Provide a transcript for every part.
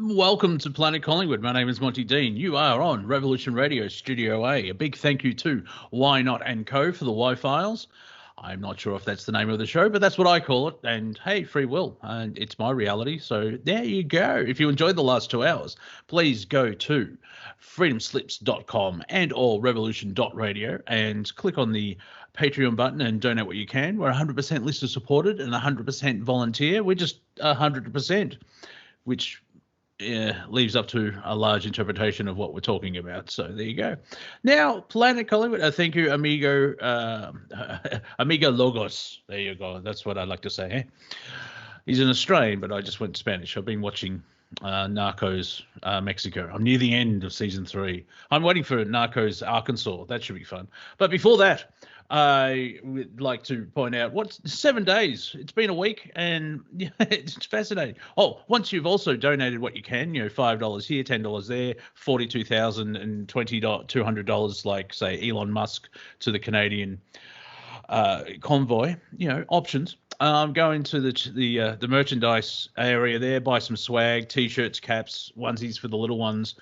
Welcome to Planet Collingwood. My name is Monty Dean. You are on Revolution Radio Studio A. A big thank you to Why Not & Co. for the Y-Files. I'm not sure if that's the name of the show, but that's what I call it. And hey, free will. And it's my reality. So there you go. If you enjoyed the last 2 hours, please go to freedomslips.com and or revolution.radio and click on the Patreon button and donate what you can. We're 100% listener supported and 100% volunteer. We're just 100%, which leaves up to a large interpretation of what we're talking about. So there you go. Now, Planet Collingwood. Thank you, amigo Logos. There you go. That's what I like to say. Eh? He's an Australian, but I just went Spanish. I've been watching Narcos Mexico. I'm near the end of season 3. I'm waiting for Narcos Arkansas. That should be fun. But before that, I would like to point out 7 days. It's been a week, and it's fascinating. Oh, once you've also donated what you can, $5 here, $10 there, $42,000 and $200, like say Elon Musk to the Canadian convoy. Options. Going to the merchandise area there, buy some swag, t-shirts, caps, onesies for the little ones,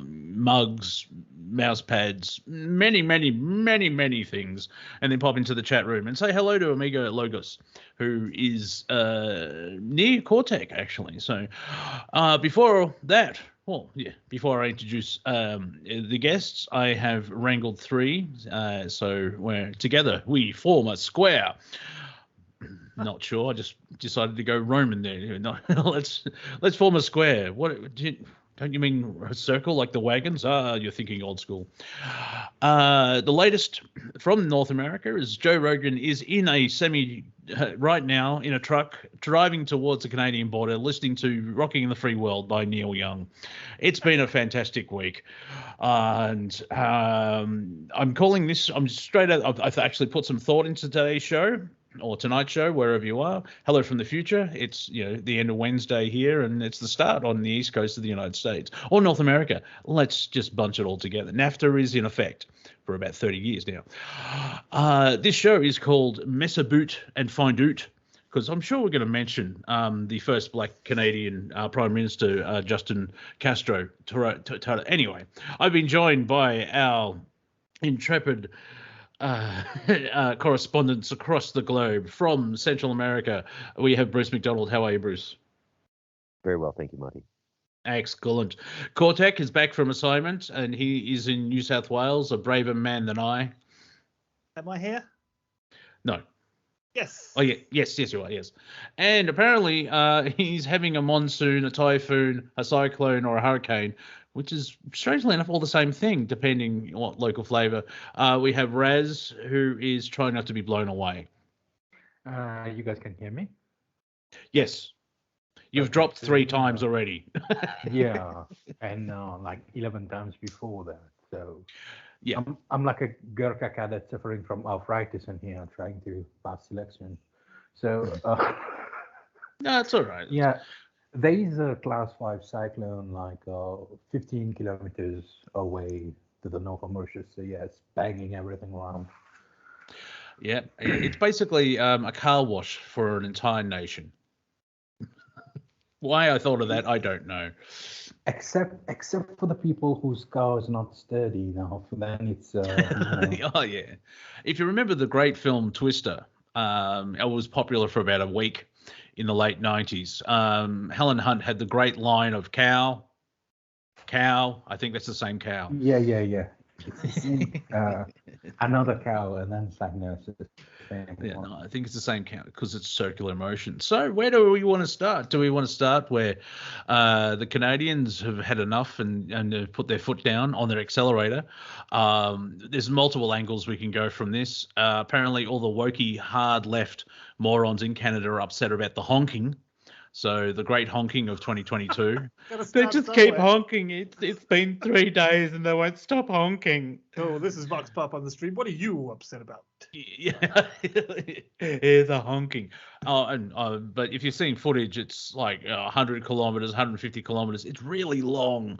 mugs, mouse pads, many, many, many, many things, and then pop into the chat room and say hello to Amigo Logos, who is near Cortek, actually. So before that, before I introduce the guests, I have wrangled 3, so together we form a square. Not sure. I just decided to go Roman there. No, let's form a square. Don't you mean a circle like the wagons? You're thinking old school. The latest from North America is Joe Rogan is in a right now in a truck driving towards the Canadian border, listening to "Rocking in the Free World" by Neil Young. It's been a fantastic week, and I'm calling this. I'm straight out. I've actually put some thought into today's show. Or tonight's show, wherever you are. Hello from the future. It's the end of Wednesday here, and it's the start on the east coast of the United States or North America. Let's just bunch it all together. NAFTA is in effect for about 30 years now. This show is called Mess Aboot and Find Out, because I'm sure we're going to mention the first Black Canadian Prime Minister, Justin Castro. Anyway, I've been joined by our intrepid correspondents across the globe. From Central America, we have Bruce MacDonald. How are you, Bruce? Very well, thank you, Marty. Excellent. Cortek is back from assignment, and he is in New South Wales, a braver man than I. Am I here? No. Yes. Oh, yeah. Yes, you are, yes. And apparently he's having a monsoon, a typhoon, a cyclone, or a hurricane, which is strangely enough all the same thing, depending on what local flavour. We have Raz, who is trying not to be blown away. You guys can hear me? Yes. You've dropped 3 times already. Yeah, and like 11 times before that. So yeah, I'm like a Gurkha cadet suffering from arthritis in here, trying to pass selection. So no, it's all right. Yeah. There is a class 5 cyclone like 15 kilometers away to the north of Mauritius. So yeah, it's banging everything around. Yeah, it's basically a car wash for an entire nation. Why I thought of that, I don't know. Except for the people whose car is not sturdy enough, then it's. Oh yeah, if you remember the great film Twister, it was popular for about a week in the late 90s. Helen Hunt had the great line of cow. I think that's the same cow. Yeah. Another cow, and then it's like, no, it's the same. Yeah, no, I think it's the same cow because it's circular motion. So where do we want to start? Do we want to start where the Canadians have had enough and have put their foot down on their accelerator? There's multiple angles we can go from this. Apparently all the wokey hard left morons in Canada are upset about the honking. So the great honking of 2022. They just keep honking. It's been 3 days and they won't stop honking. Oh, this is Vox Pop on the stream. What are you upset about? Yeah, the honking. But if you're seeing footage, it's like 100 kilometers, 150 kilometers. It's really long,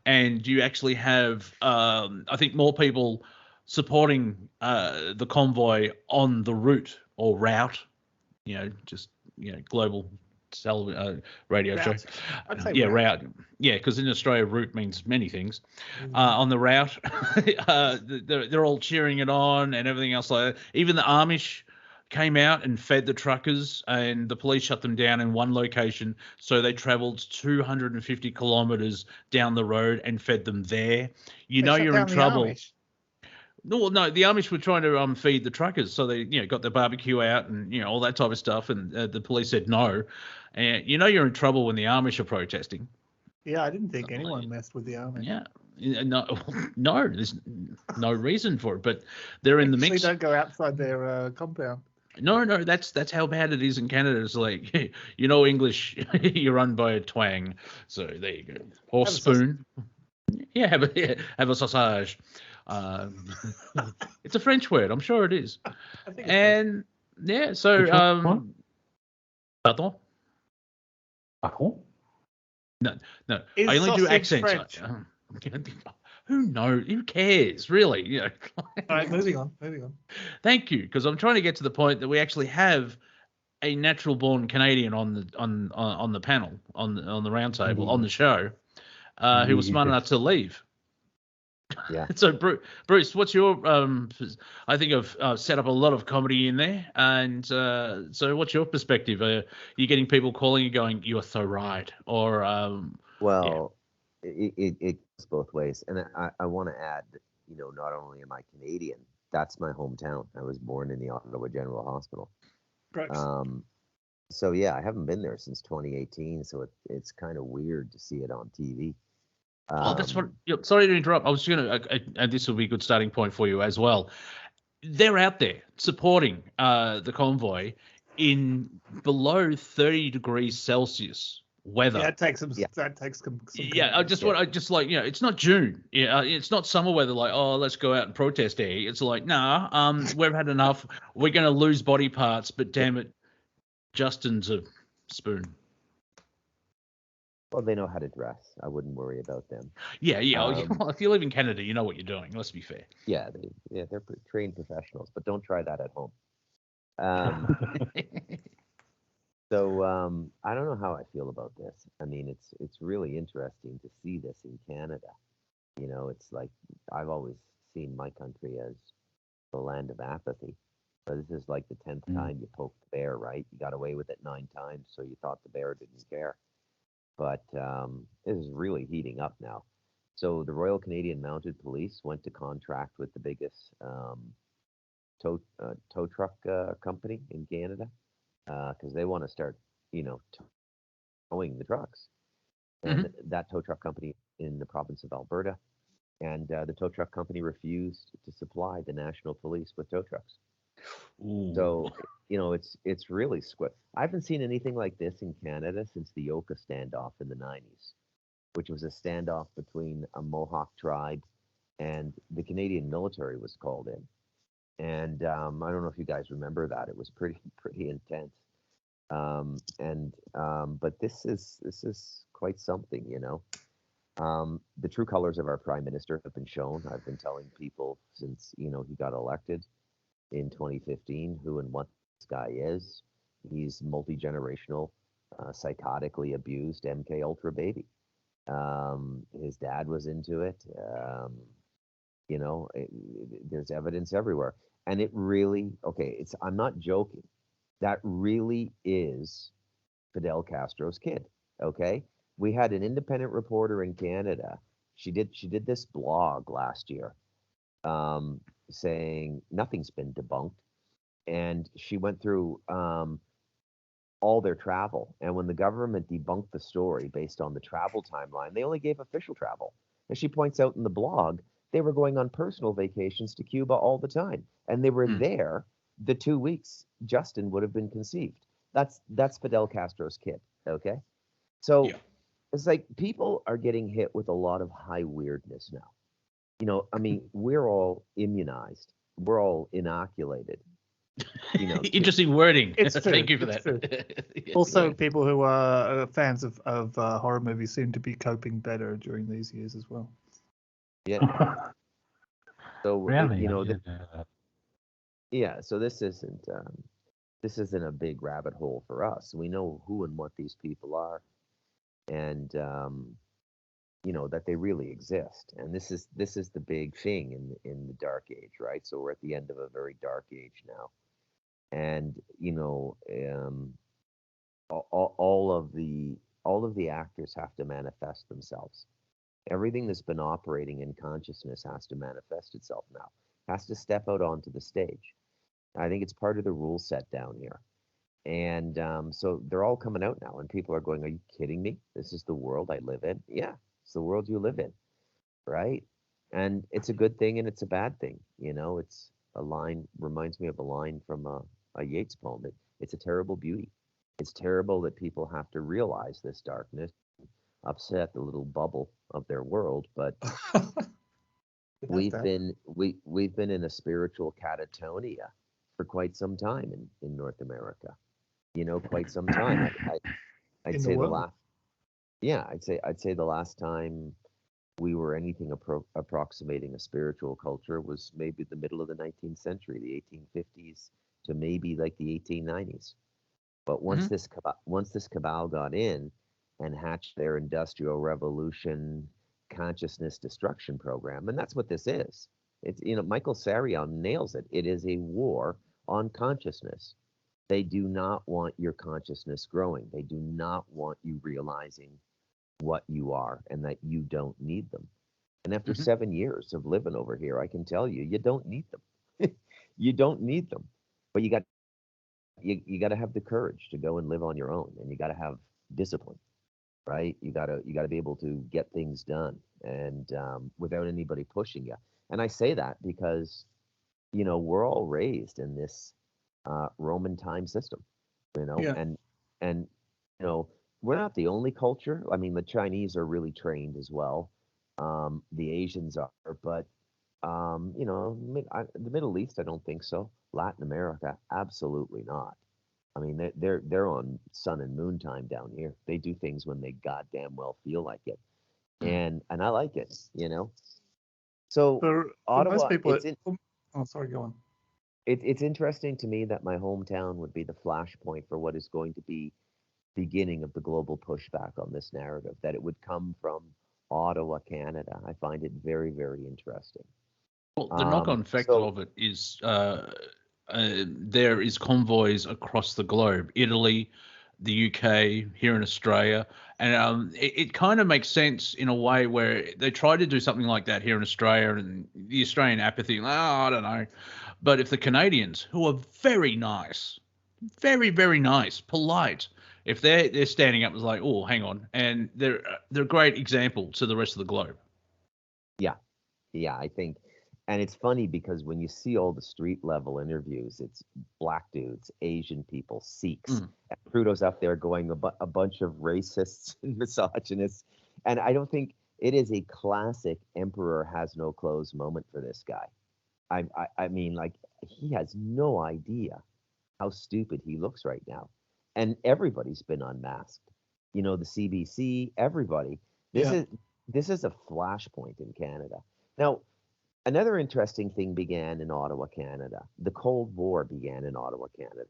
and you actually have, I think, more people supporting the convoy on the route or route. Global radio show. Route. I'd say Yeah, route. route. Yeah, because in Australia, route means many things. Mm. On the route, they're all cheering it on and everything else like that. Even the Amish came out and fed the truckers, and the police shut them down in one location, so they travelled 250 kilometres down the road and fed them there. You They know shut you're down in the trouble. Amish. No, the Amish were trying to feed the truckers, so they got the barbecue out and all that type of stuff, and the police said no. And you know you're in trouble when the Amish are protesting. Yeah, I didn't think anyone messed with the Amish. Yeah, no, there's no reason for it, but they're in the Usually mix. don't go outside their compound. No, that's how bad it is in Canada. It's like English, you're run by a twang. So there you go. Or Have a spoon. Yeah, have a sausage. It's a French word, I'm sure it is. I think it's And yeah, so Which one? pardon? Pardon? No, Is I only do sausage accents. French? Who knows? Who cares, really? All right, moving on. Thank you, because I'm trying to get to the point that we actually have a natural-born Canadian on the panel, on the round table, on the show, who was smart enough to leave. Yeah. So, Bruce, what's your? I think I've set up a lot of comedy in there, and so what's your perspective? Are you getting people calling you, going, "You are so right," or Well, it goes both ways, and I want to add, not only am I Canadian, that's my hometown. I was born in the Ottawa General Hospital. Correct. So yeah, I haven't been there since 2018, so it's kind of weird to see it on TV. that's what. Sorry to interrupt. I was just going to, and this will be a good starting point for you as well. They're out there supporting the convoy in below 30 degrees Celsius weather. Yeah, that takes some. Yeah. That takes some. Yeah, I just it's not June. Yeah, it's not summer weather. Like, oh, let's go out and protest there. It's like, nah, we've had enough. We're going to lose body parts, but damn it, Justin's a spoon. Well, they know how to dress. I wouldn't worry about them. Yeah. Well, if you live in Canada, you know what you're doing. Let's be fair. Yeah, they're trained professionals, but don't try that at home. So I don't know how I feel about this. I mean, it's really interesting to see this in Canada. It's like I've always seen my country as the land of apathy. So this is like the 10th time you poked the bear, right? You got away with it 9 times, so you thought the bear didn't care. But this is really heating up now. So the Royal Canadian Mounted Police went to contract with the biggest tow truck company in Canada because they want to start, towing the trucks. And that tow truck company in the province of Alberta, and the tow truck company refused to supply the National Police with tow trucks. Ooh. So, it's really squiff. I haven't seen anything like this in Canada since the Yoka standoff in the 90s, which was a standoff between a Mohawk tribe and the Canadian military was called in. And I don't know if you guys remember that. It was pretty intense. But this is quite something, The true colors of our prime minister have been shown. I've been telling people since, he got elected in 2015 who and what this guy is. He's multi-generational, psychotically abused MK Ultra baby. His dad was into it. There's evidence everywhere. And it really, I'm not joking. That really is Fidel Castro's kid. Okay. We had an independent reporter in Canada. She did this blog last year, saying nothing's been debunked. And she went through all their travel. And when the government debunked the story based on the travel timeline, they only gave official travel. And she points out in the blog, they were going on personal vacations to Cuba all the time. And they were there the 2 weeks Justin would have been conceived. That's Fidel Castro's kid. Okay. So it's like people are getting hit with a lot of high weirdness now. We're all immunized. We're all inoculated. Interesting wording. It's true. Thank you for It's that. True. Also, people who are fans of horror movies seem to be coping better during these years as well. Yeah. So Really? so this isn't this isn't a big rabbit hole for us. We know who and what these people are, and that they really exist. And this is the big thing in the dark age, right? So we're at the end of a very dark age now, and all of the actors have to manifest themselves. Everything that's been operating in consciousness has to manifest itself now. Has to step out onto the stage. I think it's part of the rule set down here. And so they're all coming out now, and people are going, "Are you kidding me? This is the world I live in." Yeah, it's the world you live in, right? And it's a good thing and it's a bad thing. It's a line, reminds me of a line from a Yeats poem. It's a terrible beauty. It's terrible that people have to realize this darkness, upset the little bubble of their world. But we've been in a spiritual catatonia for quite some time in North America. Quite some time. I'd In the say the world. last, yeah, I'd say the last time we were anything approximating a spiritual culture was maybe the middle of the 19th century, the 1850s to maybe like the 1890s. But once this cabal got in and hatched their industrial revolution consciousness destruction program, and that's what this is. It's Michael Sarion nails it. It is a war on consciousness. They do not want your consciousness growing. They do not want you realizing what you are and that you don't need them. And after 7 years of living over here, I can tell you, you don't need them. You don't need them. But you got to have the courage to go and live on your own, and you got to have discipline, right? You got to be able to get things done, and without anybody pushing you. And I say that because we're all raised in this Roman time system, Yeah. and we're not the only culture. I mean, the Chinese are really trained as well. The Asians are, but the Middle East, I don't think so. Latin America, absolutely not. I mean, they're on sun and moon time down here. They do things when they goddamn well feel like it, and I like it. So For most Ottawa, people, oh, sorry, go on. it's interesting to me that my hometown would be the flashpoint for what is going to be beginning of the global pushback on this narrative. That it would come from Ottawa, Canada. I find it very, very interesting. Well, the knock-on effect of it is there is convoys across the globe, Italy, the UK, here in Australia, and it kind of makes sense in a way where they try to do something like that here in Australia, and the Australian apathy, I don't know. But if the Canadians, who are very nice, very, very nice, polite, if they're standing up, it's like, oh, hang on, and they're a great example to the rest of the globe. Yeah, I think, and it's funny because when you see all the street level interviews, it's black dudes, Asian people, Sikhs, and Trudeau's up there going a bunch of racists and misogynists, and I don't think it is a classic emperor has no clothes moment for this guy. I mean, like, he has no idea how stupid he looks right now, and everybody's been unmasked. The CBC, everybody. This is a flashpoint in Canada. Now, another interesting thing began in Ottawa, Canada. The Cold War began in Ottawa, Canada.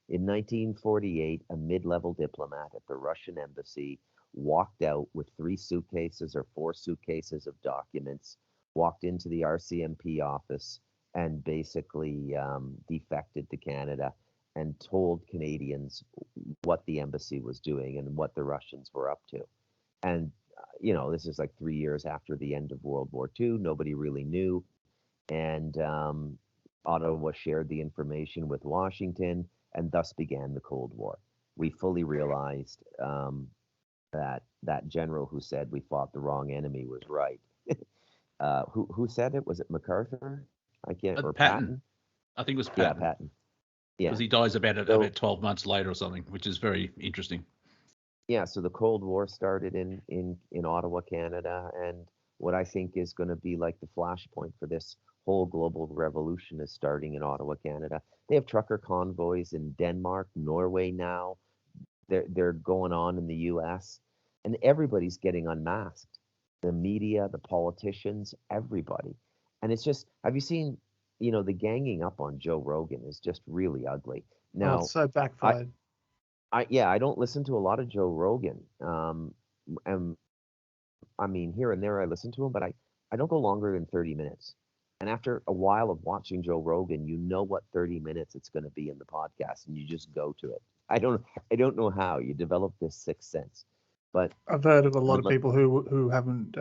In 1948, a mid-level diplomat at the Russian embassy walked out with 3 suitcases or 4 suitcases of documents, walked into the RCMP office, and basically defected to Canada and told Canadians what the embassy was doing and what the Russians were up to. And this is like 3 years after the end of World War II. Nobody really knew. And Ottawa shared the information with Washington, and thus began the Cold War. We fully realized that general who said we fought the wrong enemy was right. Who said it? Was it MacArthur? I can't. Or Patton? I think it was Patton. Yeah, Patton. Yeah. Because he dies about 12 months later or something, which is very interesting. Yeah, so the Cold War started in Ottawa, Canada, and what I think is going to be like the flashpoint for this whole global revolution is starting in Ottawa, Canada. They have trucker convoys in Denmark, Norway now. They're going on in the U.S., and everybody's getting unmasked. The media, the politicians, everybody. And it's just, have you seen, the ganging up on Joe Rogan is just really ugly. Now, it's so backfired. I don't listen to a lot of Joe Rogan. And I mean, here and there I listen to him, but I don't go longer than 30 minutes. And after a while of watching Joe Rogan, you know what 30 minutes it's going to be in the podcast, and you just go to it. I don't know how you develop this sixth sense, but I've heard of a lot of people who haven't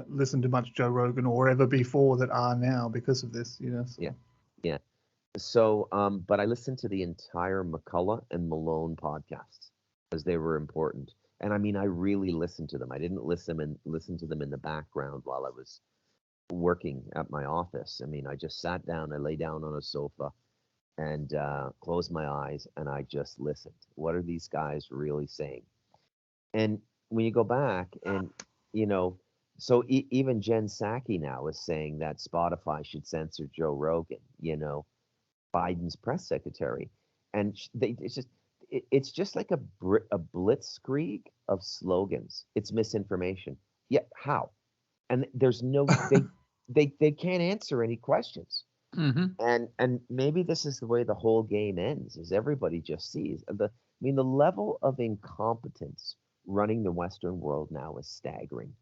listened to much Joe Rogan or ever before that are now because of this. You know. So. Yeah. So, but I listened to the entire McCullough and Malone podcasts because they were important. And I mean, I really listened to them. I didn't listen to them in the background while I was working at my office. I mean, I just sat down, I lay down on a sofa and closed my eyes and I just listened. What are these guys really saying? And when you go back and, so even Jen Psaki now is saying that Spotify should censor Joe Rogan, Biden's press secretary. And it's just like a blitzkrieg of slogans. It's misinformation. Yeah, how? And there's no they can't answer any questions. Mm-hmm. And maybe this is the way the whole game ends, is everybody just sees the level of incompetence running the Western world now is staggering.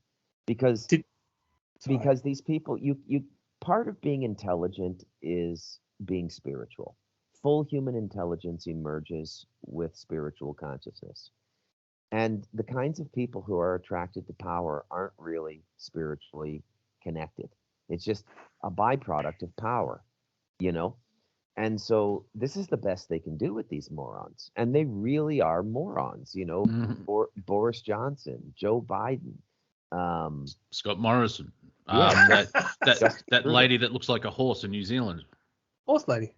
Because these people, you part of being intelligent is being spiritual. Full human intelligence emerges with spiritual consciousness. And the kinds of people who are attracted to power aren't really spiritually connected. It's just a byproduct of power, And so this is the best they can do with these morons. And they really are morons, Mm-hmm. Boris Johnson, Joe Biden, Scott Morrison. Yeah. That lady that looks like a horse in New Zealand. Horse lady.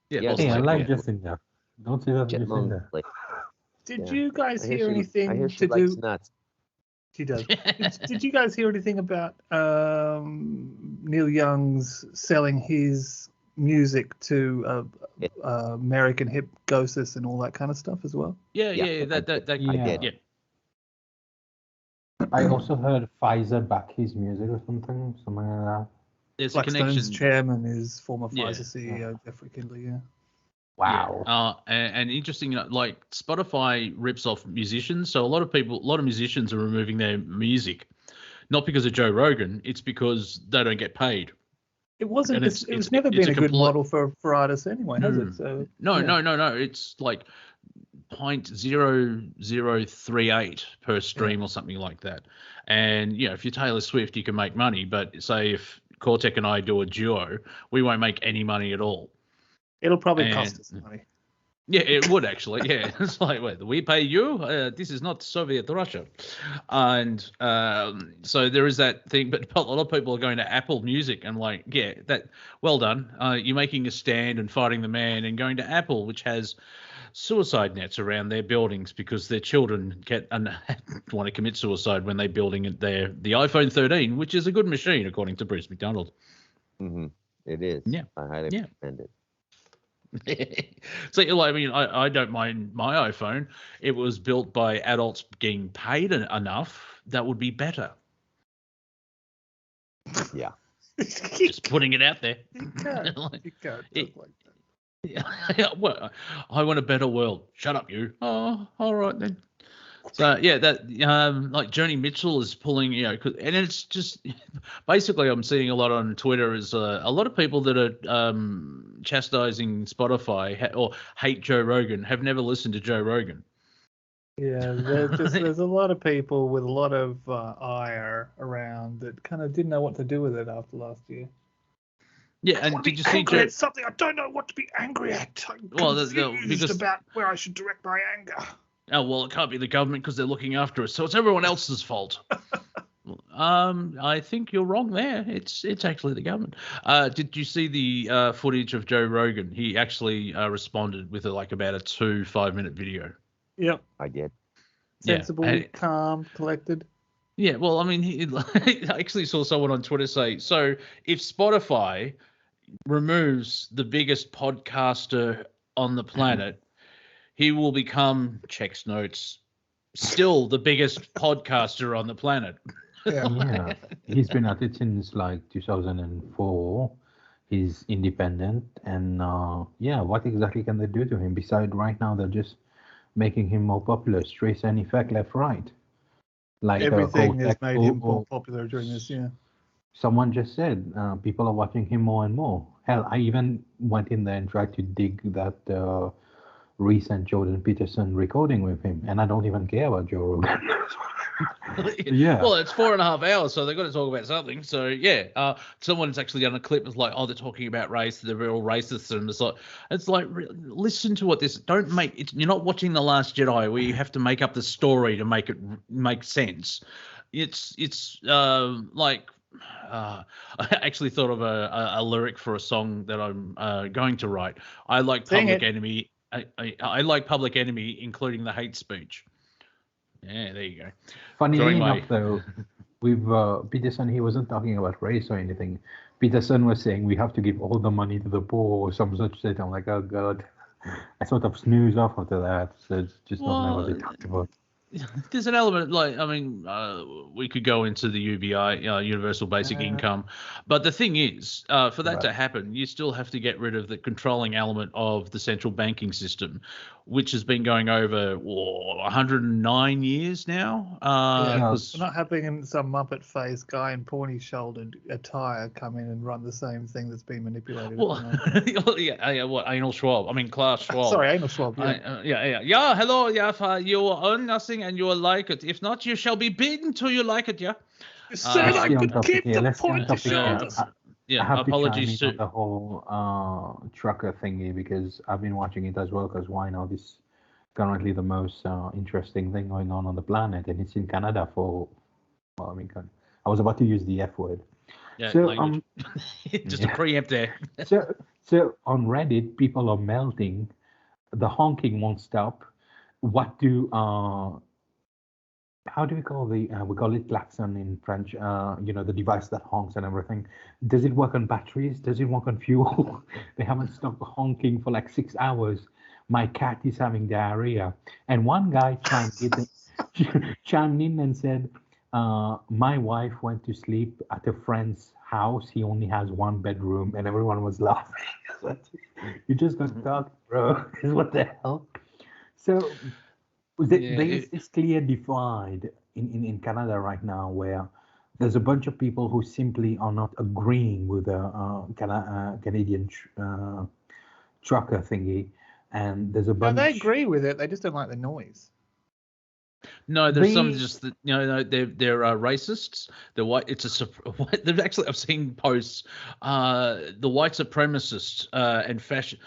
Yeah, horse Hey, I lady, like yeah. Jacinda. Don't say that to Jacinda. Did Yeah. you guys I hear anything I hear to she likes do? nuts. She does. Did you guys hear anything about Neil Young's selling his music to American Hypnosis and all that kind of stuff as well? Yeah. That I did. yeah. I also heard Pfizer back his music or something like that. There's a Blackstone's connection. chairman is former Yeah. Pfizer CEO Jeffrey Kindley. Yeah. Wow. Yeah. And interesting, like Spotify rips off musicians. So a lot of musicians are removing their music, not because of Joe Rogan. It's because they don't get paid. It wasn't. And It's never been a good model for artists anyway, has it? So No. yeah. It's like 0.0038 per stream or something like that. And if you're Taylor Swift, you can make money. But say if Cortek and I do a duo, we won't make any money at all. It'll probably cost us money. Yeah, it would actually. Yeah, it's like, wait, we pay you? This is not Soviet Russia. And so there is that thing. But a lot of people are going to Apple Music and like, yeah, that well done. You're making a stand and fighting the man and going to Apple, which has suicide nets around their buildings because their children want to commit suicide when they're building the iPhone 13, which is a good machine, according to Bruce MacDonald. Mm-hmm. It is. Yeah. I highly recommend it. So, I mean, I don't mind my iPhone. It was built by adults getting paid enough. That would be better. Yeah. Just putting it out there. You can't talk like that. Yeah. Well, I want a better world. Shut up, you. Oh, all right then. So yeah, that like Joni Mitchell is pulling, and it's just basically I'm seeing a lot on Twitter is a lot of people that are chastising Spotify or hate Joe Rogan have never listened to Joe Rogan. Yeah, there's a lot of people with a lot of ire around that kind of didn't know what to do with it after last year. Yeah, and did you see Joe? At something I don't know what to be angry at. I'm confused about where I should direct my anger. Oh, well, it can't be the government because they're looking after us, so it's everyone else's fault. I think you're wrong there. It's actually the government. Did you see the footage of Joe Rogan? He actually responded with about a 5-minute video. Yep. I did. Sensible, calm, collected. Yeah, well, I mean, I actually saw someone on Twitter say, so if Spotify removes the biggest podcaster on the planet, he will become, checks notes, still the biggest podcaster on the planet. Yeah. Yeah, he's been at it since like 2004. he's independent, and what exactly can they do to him? Besides, right now they're just making him more popular, trace and effect, left, right. Like Everything has Cortek, made him more popular during this year. someone just said people are watching him more and more. Hell, I even went in there and tried to dig that recent Jordan Peterson recording with him, and I don't even care about Joe Rogan. Yeah. Well, it's 4.5 hours, so they've got to talk about something. So yeah, someone's actually done a clip. It's like, oh, they're talking about race. They're all racist, and it's like listen to what this. Don't make it. You're not watching The Last Jedi, where you have to make up the story to make it make sense. It's like. I actually thought of a lyric for a song that I'm going to write. I like Public Enemy. I like Public Enemy, including the hate speech. Yeah, there you go. Funny enough, though, with Peterson, he wasn't talking about race or anything. Peterson was saying we have to give all the money to the poor or some such shit. I'm like, oh god. I sort of snooze off after that. So it's just not what they talked about. There's an element we could go into the UBI, Universal Basic Income, but the thing is, for that to happen, you still have to get rid of the controlling element of the central banking system, which has been going over 109 years now. We're not having some Muppet-faced guy in pointy-shouldered attire come in and run the same thing that's been manipulated. What Anal Schwab? I mean, Klaus Schwab. Sorry, Anal Schwab. Yeah. Hello. Yeah, you earn nothing and you will like it. If not, you shall be beaten till you like it. Yeah. You said I could keep the pointy shoulders. Yeah, apologies to the whole trucker thingy, because I've been watching it as well, because why not? It's currently the most interesting thing going on the planet, and it's in Canada for, well, I mean, I was about to use the F word. Yeah, so, just a preempt there. so on Reddit, people are melting. The honking won't stop. What do how do we call we call it klaxon in French, the device that honks and everything. Does it work on batteries? Does it work on fuel? They haven't stopped honking for like 6 hours. My cat is having diarrhea. And one guy chimed in and said, my wife went to sleep at a friend's house. He only has one bedroom, and everyone was laughing. You just got talk, bro. What the hell? So there is this clear divide in Canada right now, where there's a bunch of people who simply are not agreeing with the Canadian trucker thingy, and there's a bunch. No, they agree with it. They just don't like the noise. No, there's some just that they're racists. They're white. They've actually, I've seen posts. The white supremacists and fashion.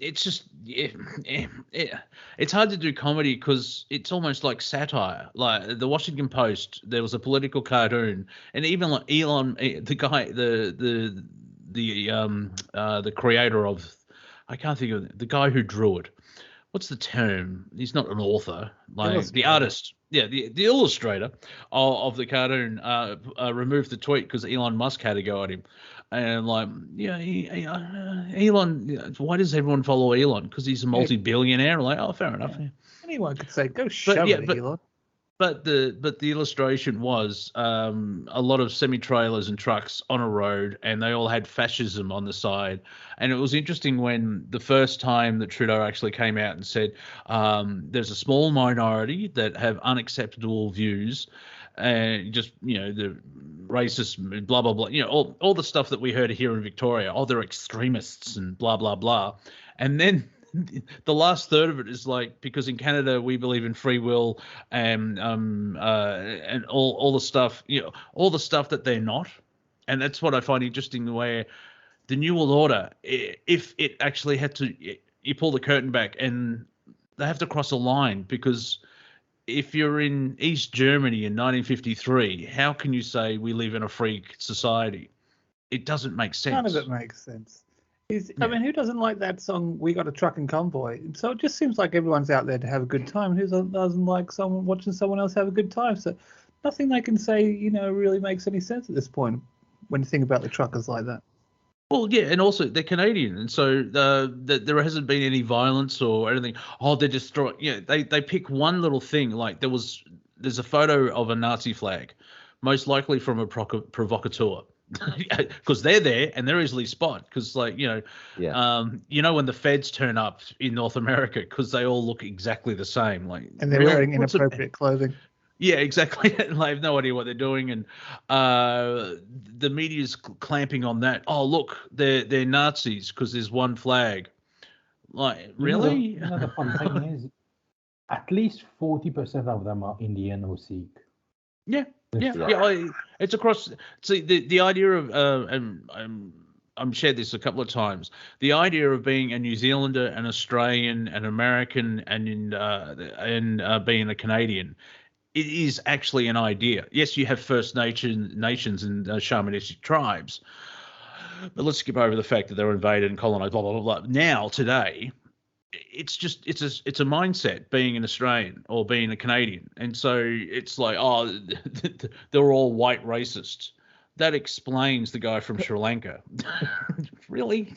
It's just it's hard to do comedy because it's almost like satire. Like the Washington Post, there was a political cartoon, and even like Elon, the guy, the creator of, I can't think of it, the guy who drew it. What's the term? He's not an author, like the artist. Yeah, the illustrator of the cartoon removed the tweet because Elon Musk had to go at him. And like, Elon, why does everyone follow Elon? Because he's a multi-billionaire. Like, oh, fair enough. Yeah. Anyone could say, go shove it, Elon. But the illustration was a lot of semi-trailers and trucks on a road, and they all had fascism on the side. And it was interesting when the first time that Trudeau actually came out and said, there's a small minority that have unacceptable views, and just, the racist, blah, blah, blah, all the stuff that we heard here in Victoria. Oh, they're extremists and blah, blah, blah. And then the last third of it is like, because in Canada we believe in free will and all the stuff, all the stuff that they're not. And that's what I find interesting, where the New World Order, if it actually had to, you pull the curtain back and they have to cross a line, because if you're in East Germany in 1953, how can you say we live in a free society? It doesn't make sense. None of it makes sense. I mean, who doesn't like that song, We Got a Truck and Convoy? So it just seems like everyone's out there to have a good time. Who doesn't like watching someone else have a good time? So nothing they can say, really makes any sense at this point when you think about the truckers like that. Well, yeah, and also they're Canadian, and so there hasn't been any violence or anything. Oh, they're destroying. They pick one little thing. Like there's a photo of a Nazi flag, most likely from a provocateur. because they're there and they're easily spot. Because Yeah. when the feds turn up in North America, because they all look exactly the same, like, And they're really? wearing inappropriate clothing. Yeah, exactly. And they have no idea what they're doing, and the media's clamping on that. Oh, look, they're Nazis because there's one flag. Like, really? The fun thing is, at least 40% of them are Indian or Sikh. Yeah. It's across. See, the idea of I'm shared this a couple of times. The idea of being a New Zealander, an Australian, an American, and being a Canadian, it is actually an idea. Yes, you have First nations and shamanistic tribes, but let's skip over the fact that they were invaded and colonized. Blah blah blah blah. Now today, it's a mindset being an Australian or being a Canadian, and so it's like, oh, they're all white racists. That explains the guy from Sri Lanka. Really?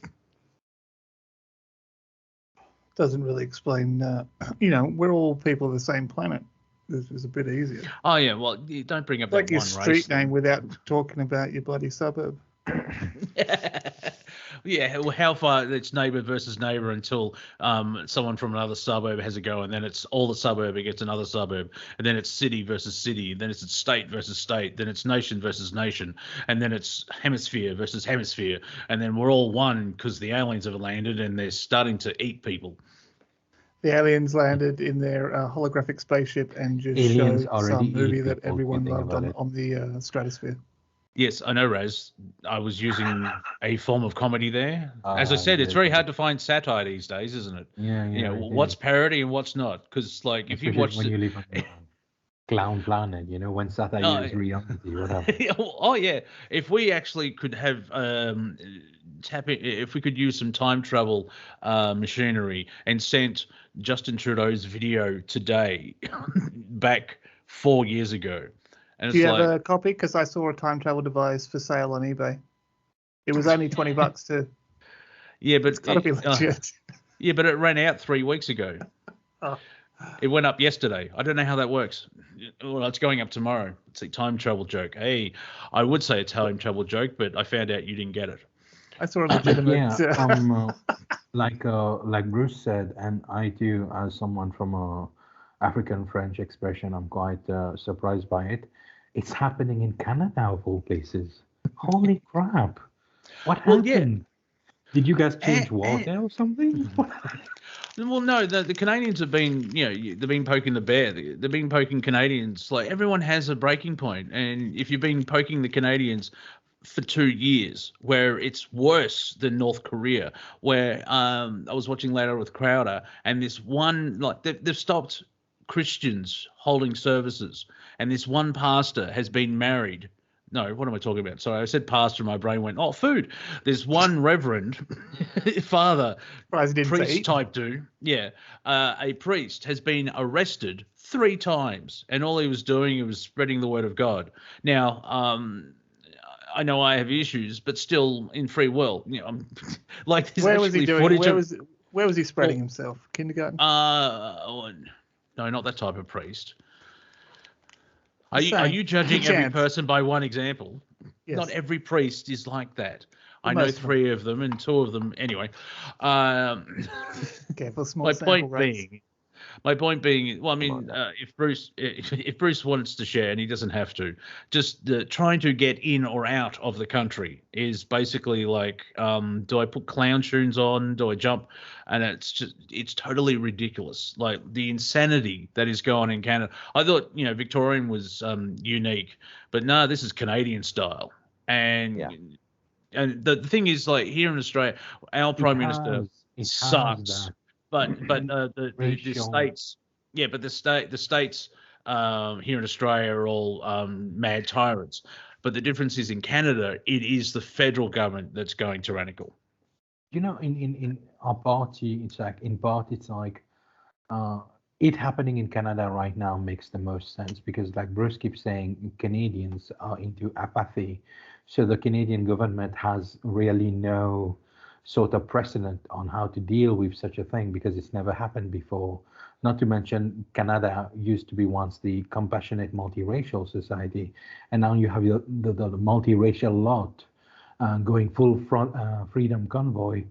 Doesn't really explain. We're all people of the same planet. This is a bit easier. Oh yeah, well, you don't bring up like that your one street race name without talking about your bloody suburb. Yeah, well, how far it's neighbour versus neighbour until someone from another suburb has a go, and then it's all the suburb against another suburb, and then it's city versus city, then it's state versus state, then it's nation versus nation, and then it's hemisphere versus hemisphere, and then we're all one because the aliens have landed and they're starting to eat people. The aliens landed in their holographic spaceship and just Aliens showed already some movie eat that people, everyone think loved about on the stratosphere. Yes, I know, Raz. I was using a form of comedy there. As I said, it's very hard to find satire these days, isn't it? Yeah. What's parody and what's not? Because, like, if you watch when you live on the clown planet, when satire is reality, whatever. Oh yeah, if we actually could have if we could use some time travel machinery and sent Justin Trudeau's video today back 4 years ago. And do you have a copy? Because I saw a time travel device for sale on eBay. It was only $20 too. Yeah, but it's gotta be legit. Yeah, but it ran out 3 weeks ago. Oh. It went up yesterday. I don't know how that works. Well, it's going up tomorrow. It's a time travel joke. Hey, I would say it's a time travel joke, but I found out you didn't get it. I saw a legitimate. Like Bruce said, and I too, as someone from a African French expression, I'm quite surprised by it. It's happening in Canada of all places. Holy crap! What happened? Yeah. Did you guys change water or something? Well, no. The Canadians have been, they've been poking the bear. They've been poking Canadians. Like, everyone has a breaking point, and if you've been poking the Canadians for 2 years, where it's worse than North Korea, where I was watching later with Crowder, and this one, like, they've stopped Christians holding services, and this one pastor has been married. No, what am I talking about? Sorry, I said pastor, my brain went, oh, food. There's one reverend father, priest type dude. Yeah, a priest has been arrested 3 times, and all he was doing was spreading the word of God. Now, I know I have issues, but still, in free will, like, there's where was he doing? Where was he spreading himself? Kindergarten? No, not that type of priest. Are you judging every person by one example? Yes. Not every priest is like that. I know 3 of them, and 2 of them. Anyway, careful, small sample rates. My point being, well, I mean, if Bruce wants to share, and he doesn't have to, just trying to get in or out of the country is basically like, do I put clown shoes on? Do I jump? And it's totally ridiculous. Like, the insanity that is going on in Canada. I thought, Victorian was unique, but no, this is Canadian style. And and the thing is, like, here in Australia, our Prime Minister sucks. But the states, but the states here in Australia are all mad tyrants. But the difference is, in Canada, it is the federal government that's going tyrannical. In our party, it's like, it happening in Canada right now makes the most sense, because, like Bruce keeps saying, Canadians are into apathy. So the Canadian government has really no sort of precedent on how to deal with such a thing because it's never happened before. Not to mention, Canada used to be once the compassionate multiracial society, and now you have the multiracial lot going full front, freedom convoy.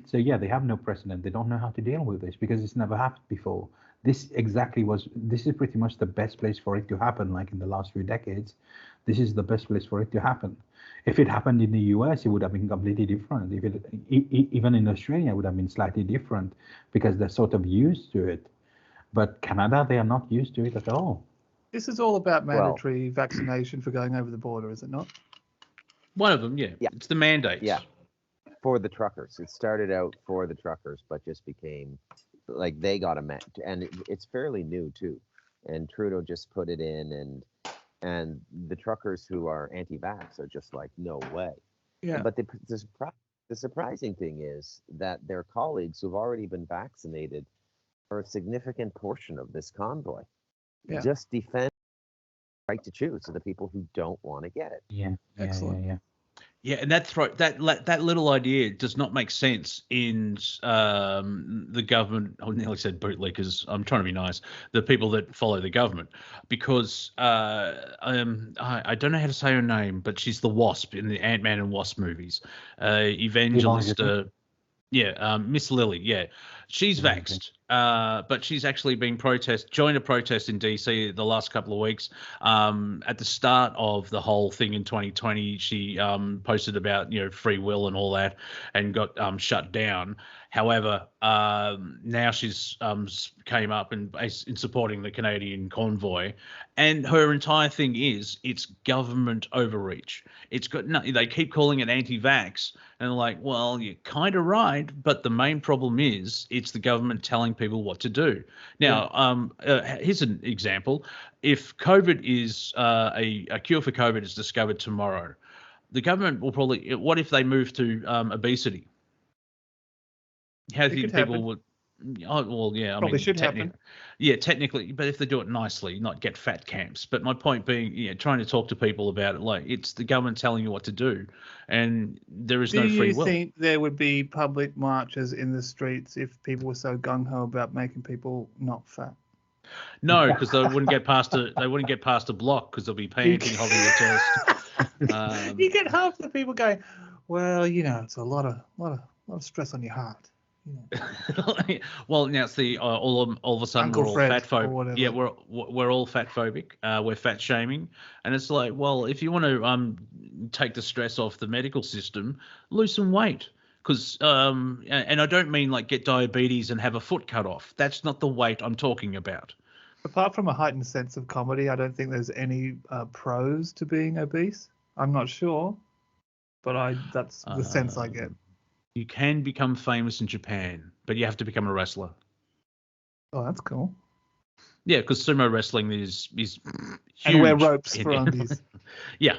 So yeah, they have no precedent. They don't know how to deal with this because it's never happened before. This is pretty much the best place for it to happen. Like in the last few decades, this is the best place for it to happen. If it happened in the US, it would have been completely different. If it even in Australia, it would have been slightly different because they're sort of used to it. But Canada, they are not used to it at all. This is all about mandatory vaccination for going over the border, is it not? One of them, yeah. It's the mandates. Yeah. For the truckers. It started out for the truckers, but just became like they got a and it's fairly new too. And Trudeau just put it in, and the truckers who are anti-vax are just like, no way. Yeah. But the surprising thing is that their colleagues who've already been vaccinated are a significant portion of this convoy. Yeah. Just defend the right to choose to the people who don't want to get it. Yeah. Excellent. Yeah, and that little idea does not make sense in the government. I nearly said bootlickers. I'm trying to be nice. The people that follow the government, because I don't know how to say her name, but she's the Wasp in the Ant-Man and Wasp movies. Evangelist. Miss Lily. Yeah, she's vaxxed, but she's actually been joined a protest in DC the last couple of weeks. At the start of the whole thing in 2020, she posted about free will and all that, and got shut down. However, now she's came up in supporting the Canadian convoy, and her entire thing is it's government overreach. It's got they keep calling it anti-vax, and they're like, well, you're kind of right, but the main problem is it's the government telling people what to do. Now, here's an example: if COVID is a cure for COVID is discovered tomorrow, the government will probably. What if they move to obesity? How do you think people would? Oh, well, yeah, I mean, should happen. Yeah, technically, but if they do it nicely, not get fat camps. But my point being, trying to talk to people about it, like it's the government telling you what to do, and there is no free will. Do you think there would be public marches in the streets if people were so gung ho about making people not fat? No, because they wouldn't get past a block because they'll be panting, holding their chest. You get half the people going, well, it's a lot of stress on your heart. Well, now it's the all of a sudden Uncle we're all Fred fat phobic. Yeah, we're all fat phobic. We're fat shaming, and it's like, well, if you want to take the stress off the medical system, lose some weight. Because and I don't mean like get diabetes and have a foot cut off. That's not the weight I'm talking about. Apart from a heightened sense of comedy, I don't think there's any pros to being obese. I'm not sure, but that's the sense I get. You can become famous in Japan, but you have to become a wrestler. Oh, that's cool. Yeah, because sumo wrestling is huge. And wear ropes for undies. Yeah.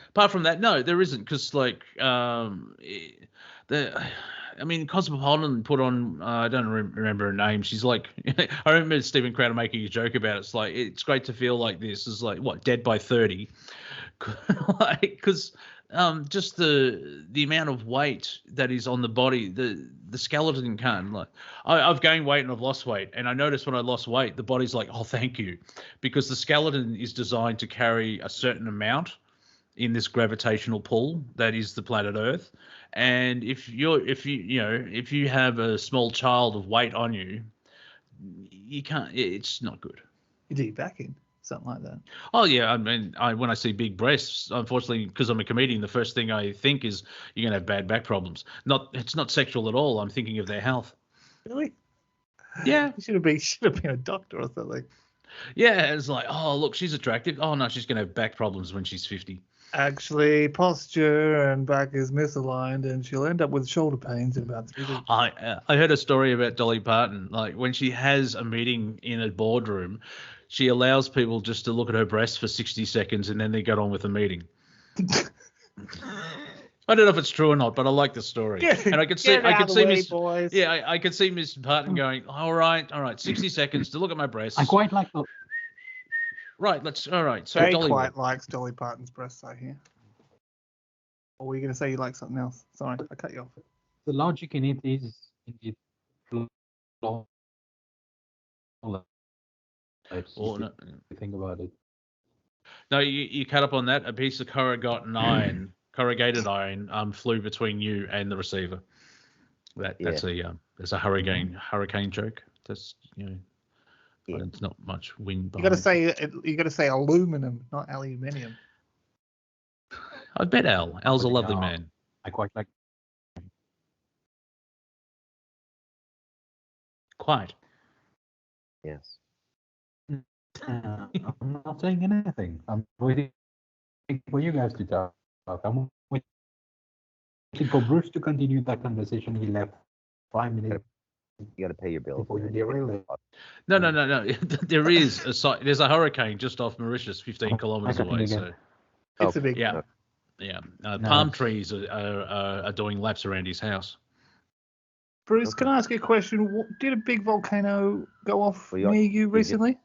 Apart from that, no, there isn't. Because Cosmopolitan put on. I don't remember her name. She's like, I remember Stephen Crowder making a joke about it. It's like it's great to feel like this. It's like what, dead by 30, because. Just the amount of weight that is on the body, the skeleton can't. Like, I've gained weight and I've lost weight, and I noticed when I lost weight, the body's like, oh, thank you, because the skeleton is designed to carry a certain amount in this gravitational pull that is the planet Earth, and if you have a small child of weight on you, you can't. It's not good. You do your back in. Something like that. Oh yeah, I mean, when I see big breasts, unfortunately, because I'm a comedian, the first thing I think is you're gonna have bad back problems. It's not sexual at all. I'm thinking of their health. Really? Yeah. You should have been a doctor or something. Yeah, it's like, oh look, she's attractive. Oh no, she's gonna have back problems when she's 50. Actually, posture and back is misaligned, and she'll end up with shoulder pains in about 3 weeks. I heard a story about Dolly Parton. Like when she has a meeting in a boardroom, she allows people just to look at her breasts for 60 seconds and then they get on with the meeting. I don't know if it's true or not, but I like the story. And I could see Miss boys. Yeah, I could see Miss Parton going, all right, 60 seconds to look at my breasts. I quite like the. Right, all right. So Jay Dolly quite likes Dolly Parton's breasts, I hear. Or were you going to say you like something else? Sorry, I cut you off. The logic in it is indeed flawless. Or no, Think about it. no, you cut up on that. A piece of corrugated iron, flew between you and the receiver. That's there's a hurricane joke. That's it's not much wind You got behind. to say aluminum, not aluminium. I bet Al's a lovely Yeah. man. I quite like. Quite. Yes. I'm not saying anything. I'm waiting for you guys to talk. I'm waiting for Bruce to continue that conversation he left 5 minutes You got to pay your bills. before you man. derail it. No. There is there's a hurricane just off Mauritius, 15 kilometers away. So It's a big. yeah. Palm trees are doing laps around his house. Bruce, can I ask you a question? Did a big volcano go off Well, near you recently?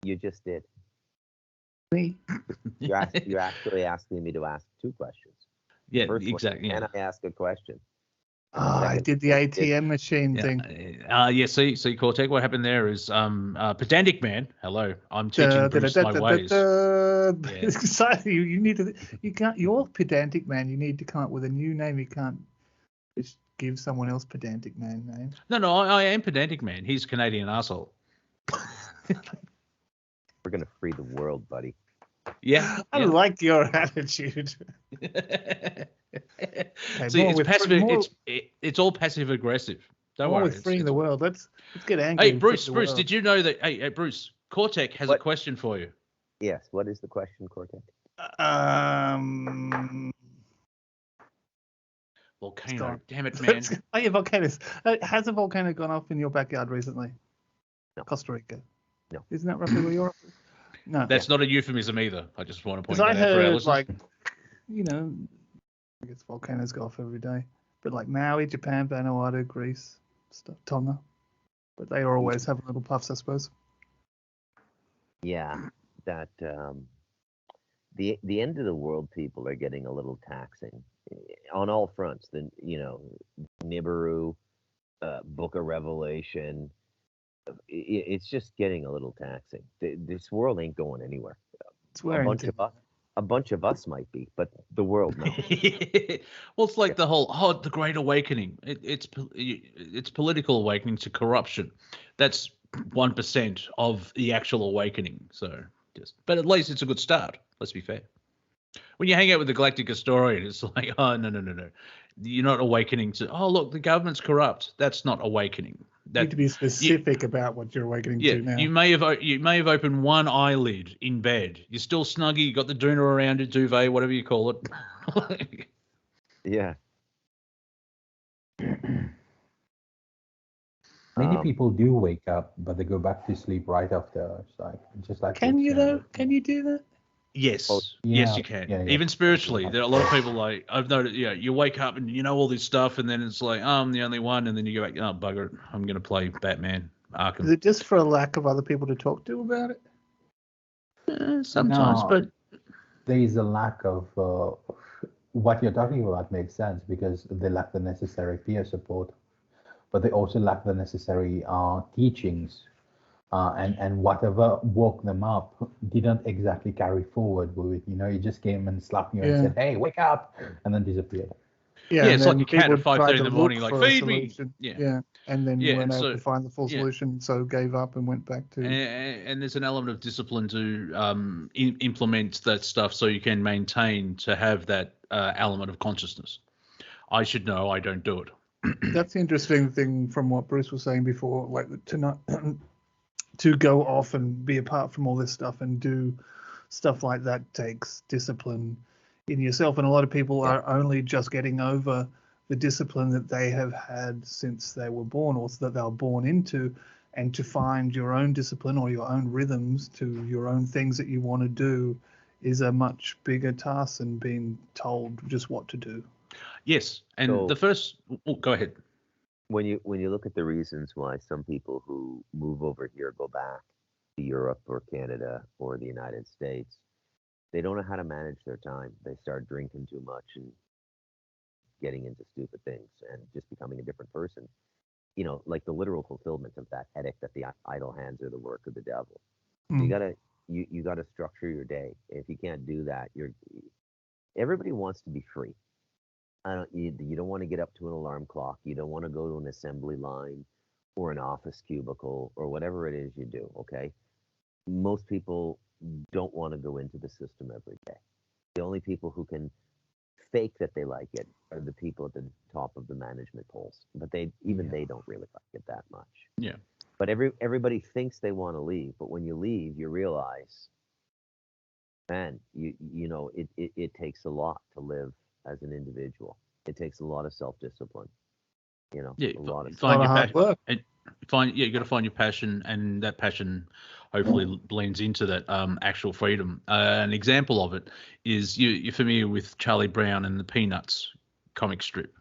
You just did. Me. You're actually asking me to ask two questions. Yeah, First one, exactly. can I ask a question? I did the ATM machine thing. See, Cortek, what happened there is pedantic man. Hello, I'm teaching Bruce my ways. You need to. You can't. You're pedantic man. You need to come up with a new name. You can't just give someone else pedantic man name. No, I am pedantic man. He's Canadian asshole. We're gonna free the world, buddy. Yeah, I like your attitude. See, it's passive. It's all passive aggressive. Don't worry. With freeing the world. Let's get angry. Hey, Bruce, did you know that? Hey, Bruce, Cortek has a question for you. Yes. What is the question, Cortek? Volcano. Damn it, man. Oh, yeah, volcanoes. Has a volcano gone off in your backyard recently? No. Costa Rica. No. Isn't that roughly where you're? No. That's not a euphemism either. I just want to point Because that I out for our heard, listeners. I guess volcanoes go off every day. But like Maui, Japan, Vanuatu, Greece, stuff, Tonga. But they always have little puffs, I suppose. Yeah, that the end of the world people are getting a little taxing on all fronts. The Nibiru, Book of Revelation. It's just getting a little taxing. This world ain't going anywhere. A bunch of us might be, but the world no. Well, it's like the whole the Great Awakening. It's political awakening to corruption. That's 1% of the actual awakening. So but at least it's a good start. Let's be fair. When you hang out with the galactic historian, it's like, oh no. You're not awakening to. Oh look, the government's corrupt. That's not awakening. You need to be specific about what you're awakening to now. You may have opened one eyelid in bed. You're still snuggy. You got the doona around it, duvet, whatever you call it. Yeah. Many people do wake up, but they go back to sleep right after. It's like just like. Can you though? Can you do that? Yes. Oh, Yes, you can. Yeah. Even spiritually, there are a lot of people like I've noticed. Yeah, you wake up and you know all this stuff, and then it's like, oh, I'm the only one, and then you go back, oh bugger it, I'm gonna play Batman Arkham. Is it just for a lack of other people to talk to about it? Sometimes, No. but There is a lack of what you're talking about makes sense because they lack the necessary peer support, but they also lack the necessary teachings. And whatever woke them up didn't exactly carry forward with it. He just came and slapped you and said, "Hey, wake up," and then disappeared. Yeah, it's like a cat at 5:30 in the morning, like, feed me. Yeah, and then weren't able to find the full yeah. solution, so gave up and went back to. And there's an element of discipline to implement that stuff, so you can maintain to have that element of consciousness. I should know. I don't do it. That's the interesting thing from what Bruce was saying before, like to not. To go off and be apart from all this stuff and do stuff like that takes discipline in yourself. And a lot of people are only just getting over the discipline that they have had since they were born or that they were born into. And to find your own discipline or your own rhythms to your own things that you want to do is a much bigger task than being told just what to do. Yes. And the first... Oh, go ahead. When you look at the reasons why some people who move over here go back to Europe or Canada or the United States, They don't know how to manage their time. They start drinking too much and getting into stupid things and just becoming a different person. Like the literal fulfillment of that edict that the idle hands are the work of the devil. You gotta you gotta structure your day. If you can't do that, everybody wants to be free. You don't want to get up to an alarm clock. You don't want to go to an assembly line or an office cubicle or whatever it is you do. Okay, most people don't want to go into the system every day. The only people who can fake that they like it are the people at the top of the management polls, but they don't really like it that much. Yeah. But everybody thinks they want to leave, but when you leave, you realize, man, it takes a lot to live as an individual. It takes a lot of self-discipline. Yeah, a lot of hard work. And you got to find your passion, and that passion hopefully blends into that actual freedom. An example of it is you're familiar with Charlie Brown and the Peanuts comic strip,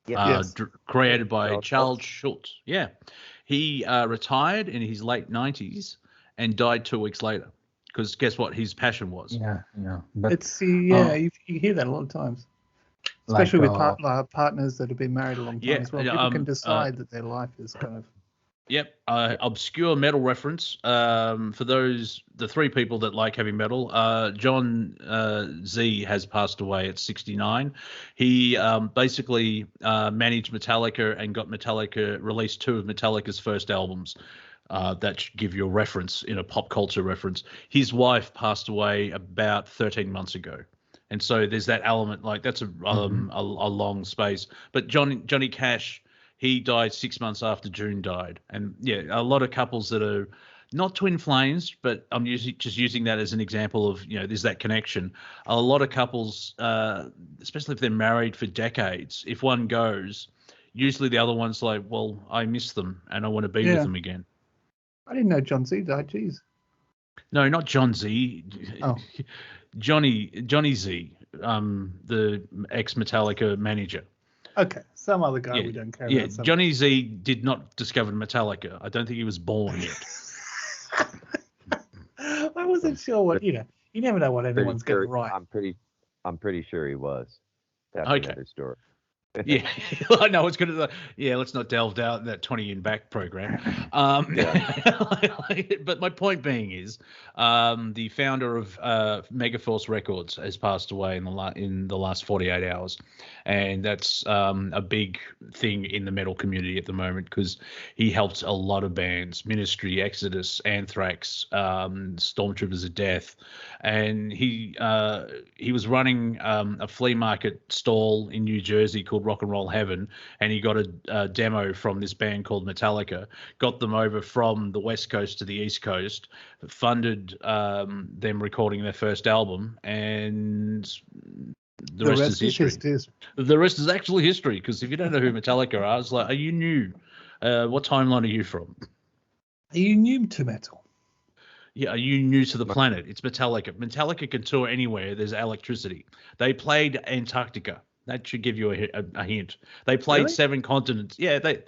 yes. Created by Charles Schultz. Yeah, he retired in his late 90s and died 2 weeks later because guess what? His passion was. Yeah. But you hear that a lot of times. Especially with partners that have been married a long time as well. People can decide that their life is kind of... Yep. Obscure metal reference. For the three people that like heavy metal, John Z has passed away at 69. He basically managed Metallica and got Metallica released 2 of Metallica's first albums. That should give you a reference, in a pop culture reference. His wife passed away about 13 months ago. And so there's that element, like that's a long space. But Johnny Cash, he died 6 months after June died. And yeah, a lot of couples that are not twin flames, but I'm just using that as an example of, there's that connection. A lot of couples, especially if they're married for decades, if one goes, usually the other one's like, well, I miss them and I want to be with them again. I didn't know John Z died. Jeez. No, not John Z. Oh. Johnny Z, the ex-Metallica manager. Okay, some other guy we don't care about. Yeah, Johnny Z did not discover Metallica. I don't think he was born yet. I wasn't sure what you never know what everyone's getting right. I'm pretty sure he was. That's another story. Yeah, I know it's good. Yeah, let's not delve down that 20 in back program. But my point being is, the founder of Megaforce Records has passed away in the last 48 hours, and that's a big thing in the metal community at the moment because he helped a lot of bands: Ministry, Exodus, Anthrax, Stormtroopers of Death, and he was running a flea market stall in New Jersey called Rock and Roll Heaven, and he got a demo from this band called Metallica, got them over from the West Coast to the East Coast, funded them recording their first album, and the rest is history. The rest is actually history, because if you don't know who Metallica are, it's like, are you new? What timeline are you from? Are you new to metal? Yeah, are you new to the planet? It's Metallica. Metallica can tour anywhere. There's electricity. They played Antarctica. That should give you a hint. They played 7 continents. Yeah, they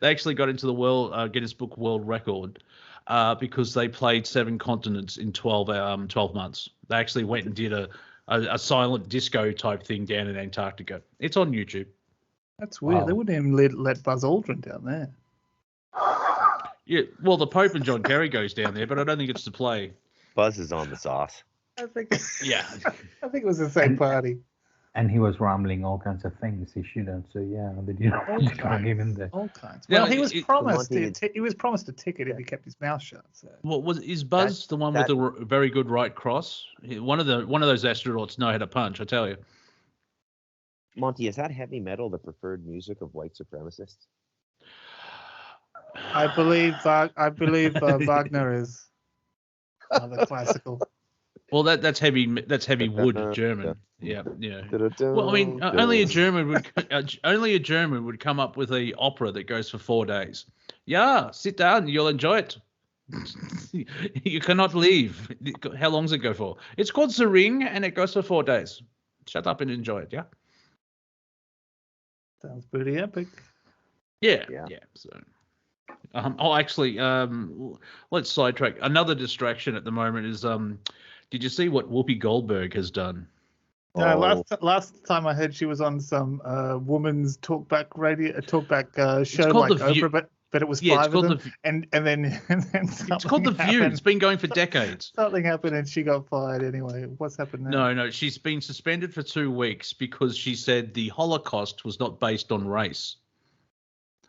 actually got into the Guinness Book World Record because they played 7 continents in 12 months. They actually went and did a silent disco type thing down in Antarctica. It's on YouTube. That's weird. Wow. They wouldn't even let Buzz Aldrin down there. Yeah, well, the Pope and John Kerry goes down there, but I don't think it's to play. Buzz is on the sauce. I think. Yeah. I think it was the same party. And he was rambling all kinds of things he shouldn't. So yeah, they didn't drag him in there. All kinds. Well, he was promised a ticket if he kept his mouth shut. So. Well, is Buzz the one with a very good right cross? One of those astronauts know how to punch, I tell you. Monty, is that heavy metal the preferred music of white supremacists? I believe Wagner is the classical. Well, that's heavy wood German. Yeah. Well, I mean, only a German would come up with an opera that goes for 4 days. Yeah, sit down, you'll enjoy it. You cannot leave. How long's it go for? It's called The Ring, and it goes for 4 days. Shut up and enjoy it. Yeah. Sounds pretty epic. Yeah. So. Actually, let's sidetrack. Another distraction at the moment is Did you see what Whoopi Goldberg has done? No, last time I heard she was on some woman's talkback show called like The View. Oprah, but it was Yeah, it's five of called them, and then It's called The View. happened. It's been going for decades. Something happened and she got fired anyway. What's happened now? No, she's been suspended for 2 weeks because she said the Holocaust was not based on race.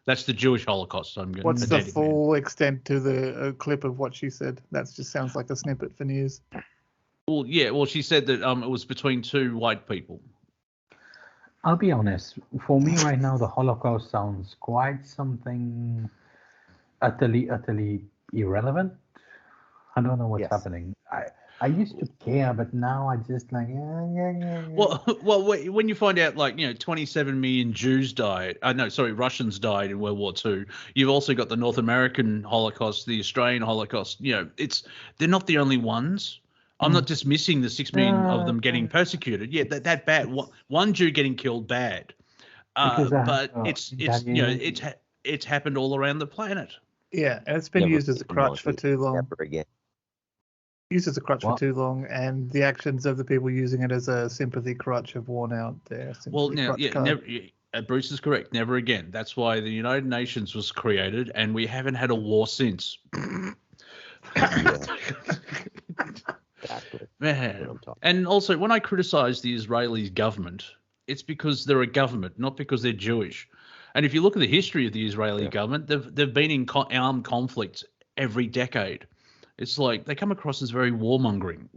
That's the Jewish Holocaust. What's the full extent to the clip of what she said? That just sounds like a snippet for news. Well, yeah. Well, she said that it was between 2 white people. I'll be honest. For me right now, the Holocaust sounds quite something utterly irrelevant. I don't know what's happening. I used to care, but now I just like yeah. Well, when you find out 27 million Jews died. Russians died in World War II. You've also got the North American Holocaust, the Australian Holocaust. They're not the only ones. I'm not dismissing the 6 million of them getting persecuted. Yeah, that bad. One Jew getting killed, bad. But it's happened all around the planet. Yeah, and it's been used as a crutch for too long. Never again. Used as a crutch for too long, and the actions of the people using it as a sympathy crutch have worn out their sympathy never, Bruce is correct. Never again. That's why the United Nations was created, and we haven't had a war since. Exactly. Man. And also, when I criticize the Israeli government, it's because they're a government, not because they're Jewish. And if you look at the history of the Israeli government, they've been in armed conflicts every decade. It's like they come across as very warmongering.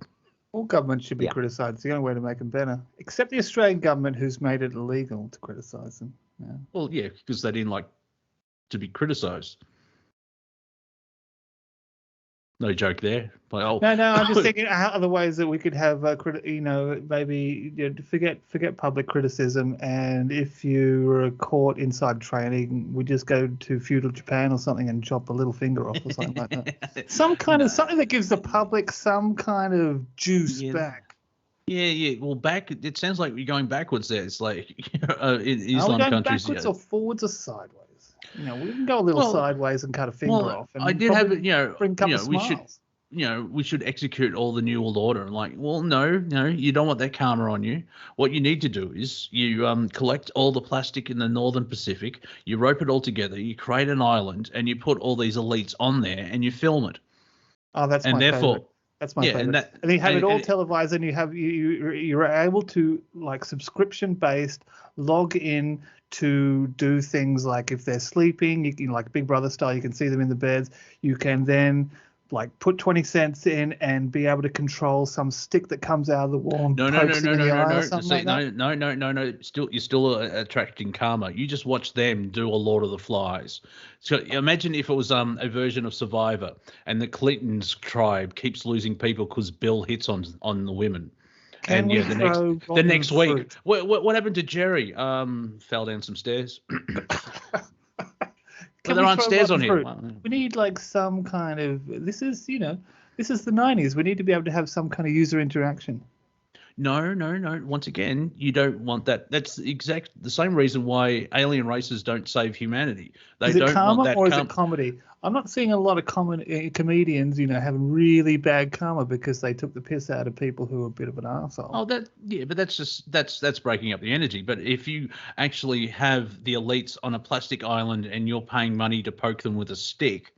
All governments should be criticised. It's the only way to make them better. Except the Australian government, who's made it illegal to criticise them. Yeah. Well, yeah, because they didn't like to be criticised. No joke there. No, I'm just thinking how other ways that we could have, maybe forget public criticism, and if you were caught inside training, we just go to feudal Japan or something and chop a little finger off or something like that. Something that gives the public some kind of juice back. Yeah. Well, it sounds like we're going backwards there. It's like in Islam countries. Backwards or forwards or sideways. We can go a little sideways and cut a finger off. And I did have it. Bring a couple of smiles. We should execute all the New World Order. No, you don't want that karma on you. What you need to do is you collect all the plastic in the Northern Pacific, you rope it all together, you create an island, and you put all these elites on there, and you film it. Oh, that's my favorite. That's my favorite. And you have it all televised, and you're able to subscription based log in to do things like if they're sleeping, you can Big Brother style, you can see them in the beds. You can then put 20 cents in and be able to control some stick that comes out of the wall and pokes in the eye or something like that. No. You're still attracting karma. You just watch them do a Lord of the Flies. So imagine if it was a version of Survivor, and the Clintons tribe keeps losing people because Bill hits on the women. The next week, what happened to Jerry? Fell down some stairs. But there aren't stairs on here. We need some kind of. This is the 90s. We need to be able to have some kind of user interaction. No. Once again, you don't want that. That's the same reason why alien races don't save humanity. Is it karma or is it comedy? I'm not seeing a lot of comedians, having really bad karma because they took the piss out of people who are a bit of an arsehole. Oh, but that's breaking up the energy. But if you actually have the elites on a plastic island and you're paying money to poke them with a stick,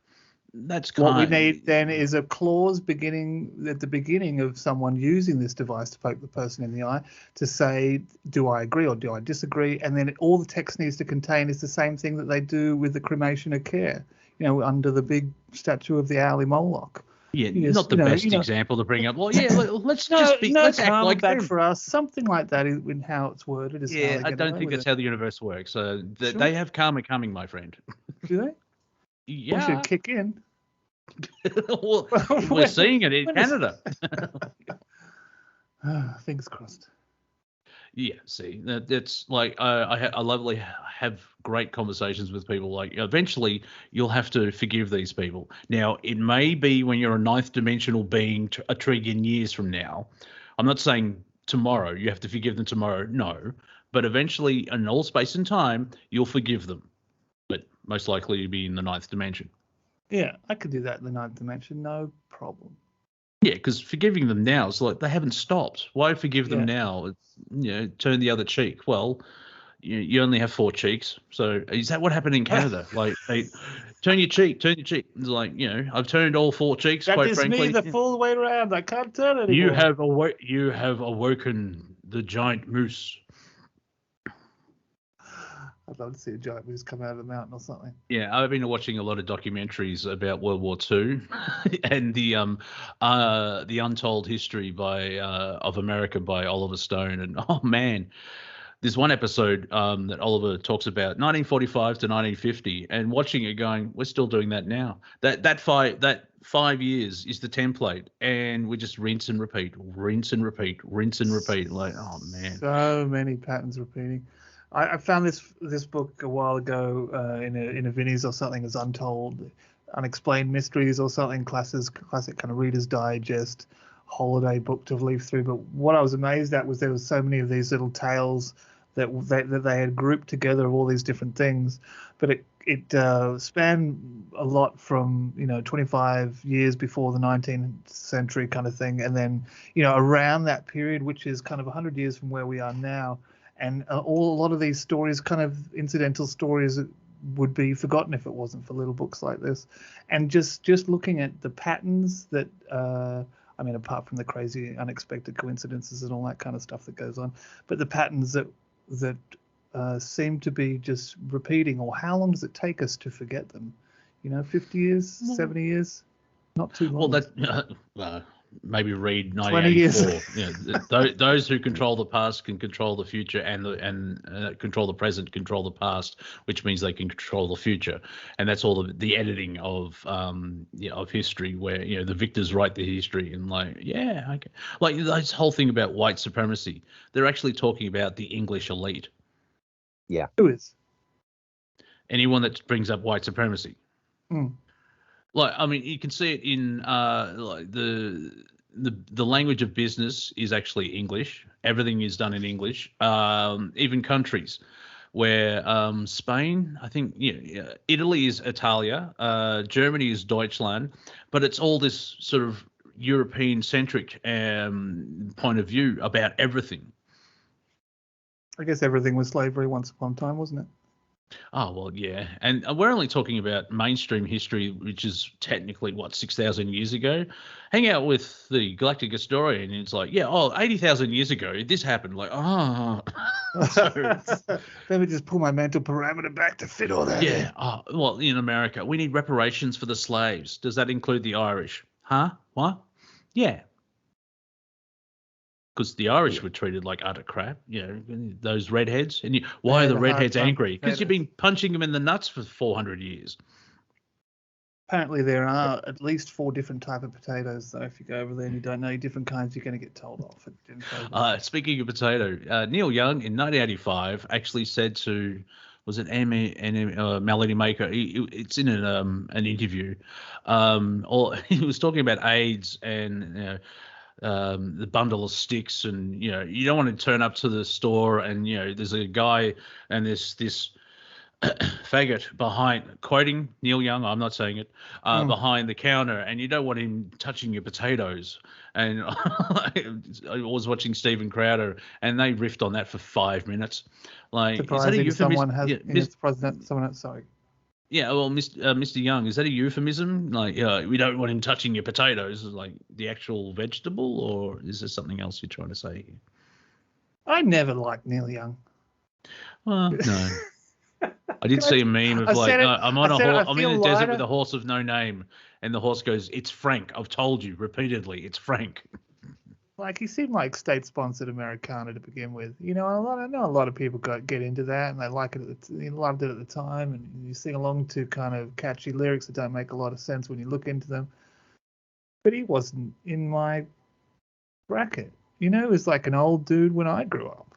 that's what we need then is a clause beginning at the beginning of someone using this device to poke the person in the eye to say, do I agree or do I disagree? And then all the text needs to contain is the same thing that they do with the cremation of care. Under the big statue of the owly Moloch. Yeah, not the best example to bring up. Well, yeah, let's let's act like back for us. Something like that is in how it's worded. I don't think that's how the universe works. Sure. They have karma coming, my friend. Do they? Yeah. We should kick in. Well, we're seeing it in Canada. Fingers crossed. Yeah, see, that's I lovely have great conversations with people. Eventually, you'll have to forgive these people. Now, it may be when you're a ninth dimensional being a trillion years from now. I'm not saying tomorrow you have to forgive them tomorrow. No, but eventually, in all space and time, you'll forgive them. But most likely, you'll be in the ninth dimension. Yeah, I could do that in the ninth dimension, no problem. Yeah, because forgiving them now is like they haven't stopped. Why forgive them now? It's, turn the other cheek. Well, you only have 4 cheeks. So is that what happened in Canada? Like, they turn your cheek. It's like, I've turned all 4 cheeks, That quite is frankly. me the full way around. I can't turn anymore. You have awoken the giant moose. I'd love to see a giant moose come out of the mountain or something. Yeah, I've been watching a lot of documentaries about World War II and the untold history of America by Oliver Stone. And oh man, there's one episode that Oliver talks about 1945 to 1950, and watching it, going, we're still doing that now. That 5 years is the template, and we just rinse and repeat, rinse and repeat, rinse and repeat. Like, oh man, so many patterns repeating. I found this book a while ago in a Vinnie's or something, as Untold, Unexplained Mysteries or something, classic kind of Reader's Digest holiday book to leaf through. But what I was amazed at was there was so many of these little tales that they had grouped together of all these different things. But it spanned a lot from 25 years before the 19th century kind of thing, and then around that period, which is kind of 100 years from where we are now. And a lot of these stories, kind of incidental stories, would be forgotten if it wasn't for little books like this. And just looking at the patterns that, apart from the crazy unexpected coincidences and all that kind of stuff that goes on, but the patterns that seem to be just repeating. Or how long does it take us to forget them? 50 years, 70 years, not too long. Well, maybe read 1984. Those who control the past can control the future, and control the present, control the past, which means they can control the future. And that's all the editing of history, where the victors write the history, and like this whole thing about white supremacy. They're actually talking about the English elite. Yeah. Who is? Anyone that brings up white supremacy. Mm. You can see it in the language of business is actually English. Everything is done in English. Even countries where Spain, I think, Italy is Italia, Germany is Deutschland, but it's all this sort of European-centric point of view about everything. I guess everything was slavery once upon a time, wasn't it? Oh, well, yeah. And we're only talking about mainstream history, which is technically, 6,000 years ago. Hang out with the Galactic Historian, and it's like, 80,000 years ago, this happened. Like, oh. Let me just pull my mental parameter back to fit all that. Yeah. Well, in America, we need reparations for the slaves. Does that include the Irish? Huh? What? Yeah. Because the Irish were treated like utter crap, those redheads. And why are the redheads angry? Because you've been punching them in the nuts for 400 years. Apparently there are at least 4 different type of potatoes, though. If you go over there and you don't know different kinds, you're going to get told off. Speaking of potato, Neil Young in 1985 actually said to, was it Melody Maker? It's in an interview. He was talking about AIDS and the bundle of sticks, and you don't want to turn up to the store and there's a guy and this faggot behind, quoting Neil Young, I'm not saying it, behind the counter, and you don't want him touching your potatoes. And I was watching Stephen Crowder, and they riffed on that for 5 minutes. Like, surprising someone has sorry. Yeah, well, Mr. Young, is that a euphemism? Like, we don't want him touching your potatoes, like the actual vegetable, or is there something else you're trying to say here? I never liked Neil Young. Well, no. I did see a meme of I'm in a desert with a horse of no name, and the horse goes, "It's Frank. I've told you repeatedly, it's Frank." Like, he seemed like state-sponsored Americana to begin with. I know a lot of people get into that, and they like it. Loved it at the time, and you sing along to kind of catchy lyrics that don't make a lot of sense when you look into them. But he wasn't in my bracket. He was like an old dude when I grew up.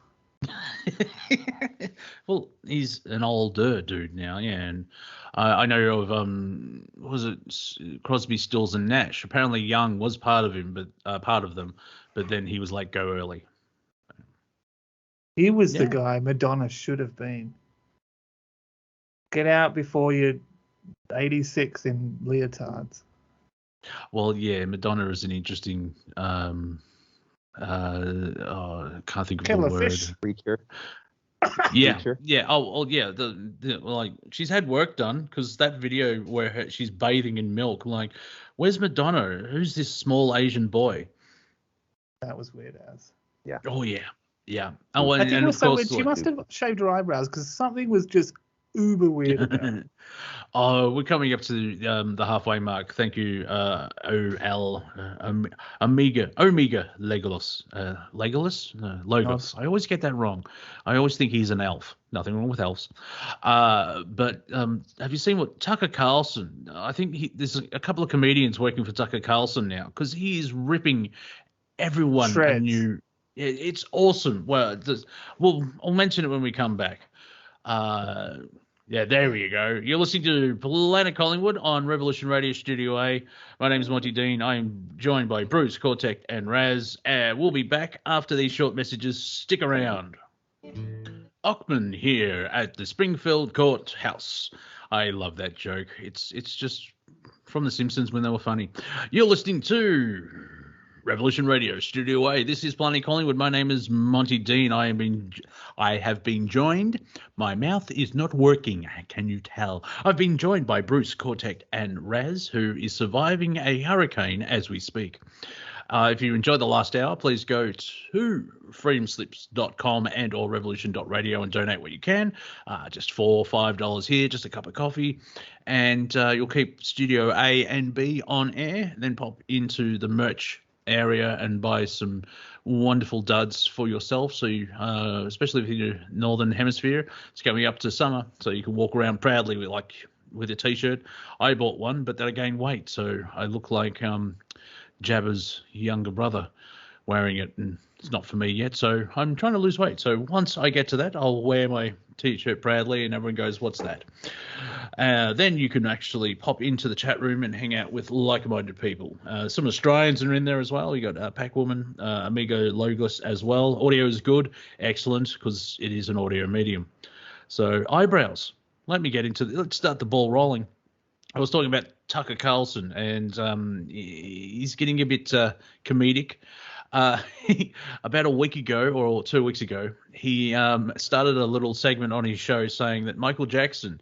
Well, he's an older dude now, yeah. And I know of was it Crosby, Stills, and Nash? Apparently, Young was part of them, but then he was like, go early. He was the guy Madonna should have been. Get out before you're 86 in leotards. Well, yeah, Madonna is an interesting. Can't think of Killer the word. fish. Preacher. Yeah, Preacher. yeah. Oh, yeah. Like she's had work done because that video where she's bathing in milk. Like, where's Madonna? Who's this small Asian boy? That was weird as. Oh yeah, yeah. Oh, I think and it was of so course, weird. She like, must have shaved her eyebrows because something was just uber weird about it. oh, we're coming up to the halfway mark. Thank you, Omega Legolas. Legolas? No, Logos. I always get that wrong. I always think he's an elf. Nothing wrong with elves. But have you seen what Tucker Carlson? I think there's a couple of comedians working for Tucker Carlson now because he is ripping everyone Shreds. a new. It's awesome. Well, I'll mention it when we come back. Yeah, there you go. You're listening to Planet Collingwood on Revolution Radio Studio A. My name is Monty Dean. I am joined by Bruce, Cortek, and Raz. We'll be back after these short messages. Stick around. Ockman here at the Springfield Courthouse. I love that joke. It's just from The Simpsons when they were funny. You're listening to Revolution Radio Studio A. This is Planet Collingwood. My name is Monty Dean. I have been joined. My mouth is not working. Can you tell? I've been joined by Bruce, Cortek, and Raz, who is surviving a hurricane as we speak. If you enjoyed the last hour, please go to freedomslips.com and or revolution.radio and donate what you can. Just $4 or $5 here, just a cup of coffee. And you'll keep Studio A and B on air, then pop into the merch area and buy some wonderful duds for yourself. So you, especially if you're in the northern hemisphere, it's coming up to summer, so you can walk around proudly with a t-shirt. I bought one, but then I gained weight, so I look like Jabba's younger brother wearing it, and it's not for me yet. So I'm trying to lose weight. So once I get to that, I'll wear my t-shirt proudly, and everyone goes, "What's that?" Then you can actually pop into the chat room and hang out with like-minded people. Some Australians are in there as well. You got Packwoman, Amigo Logos as well. Audio is good, excellent, because it is an audio medium. So eyebrows. Let's start the ball rolling. I was talking about Tucker Carlson, and he's getting a bit comedic. About a week ago or 2 weeks ago, he started a little segment on his show saying that Michael Jackson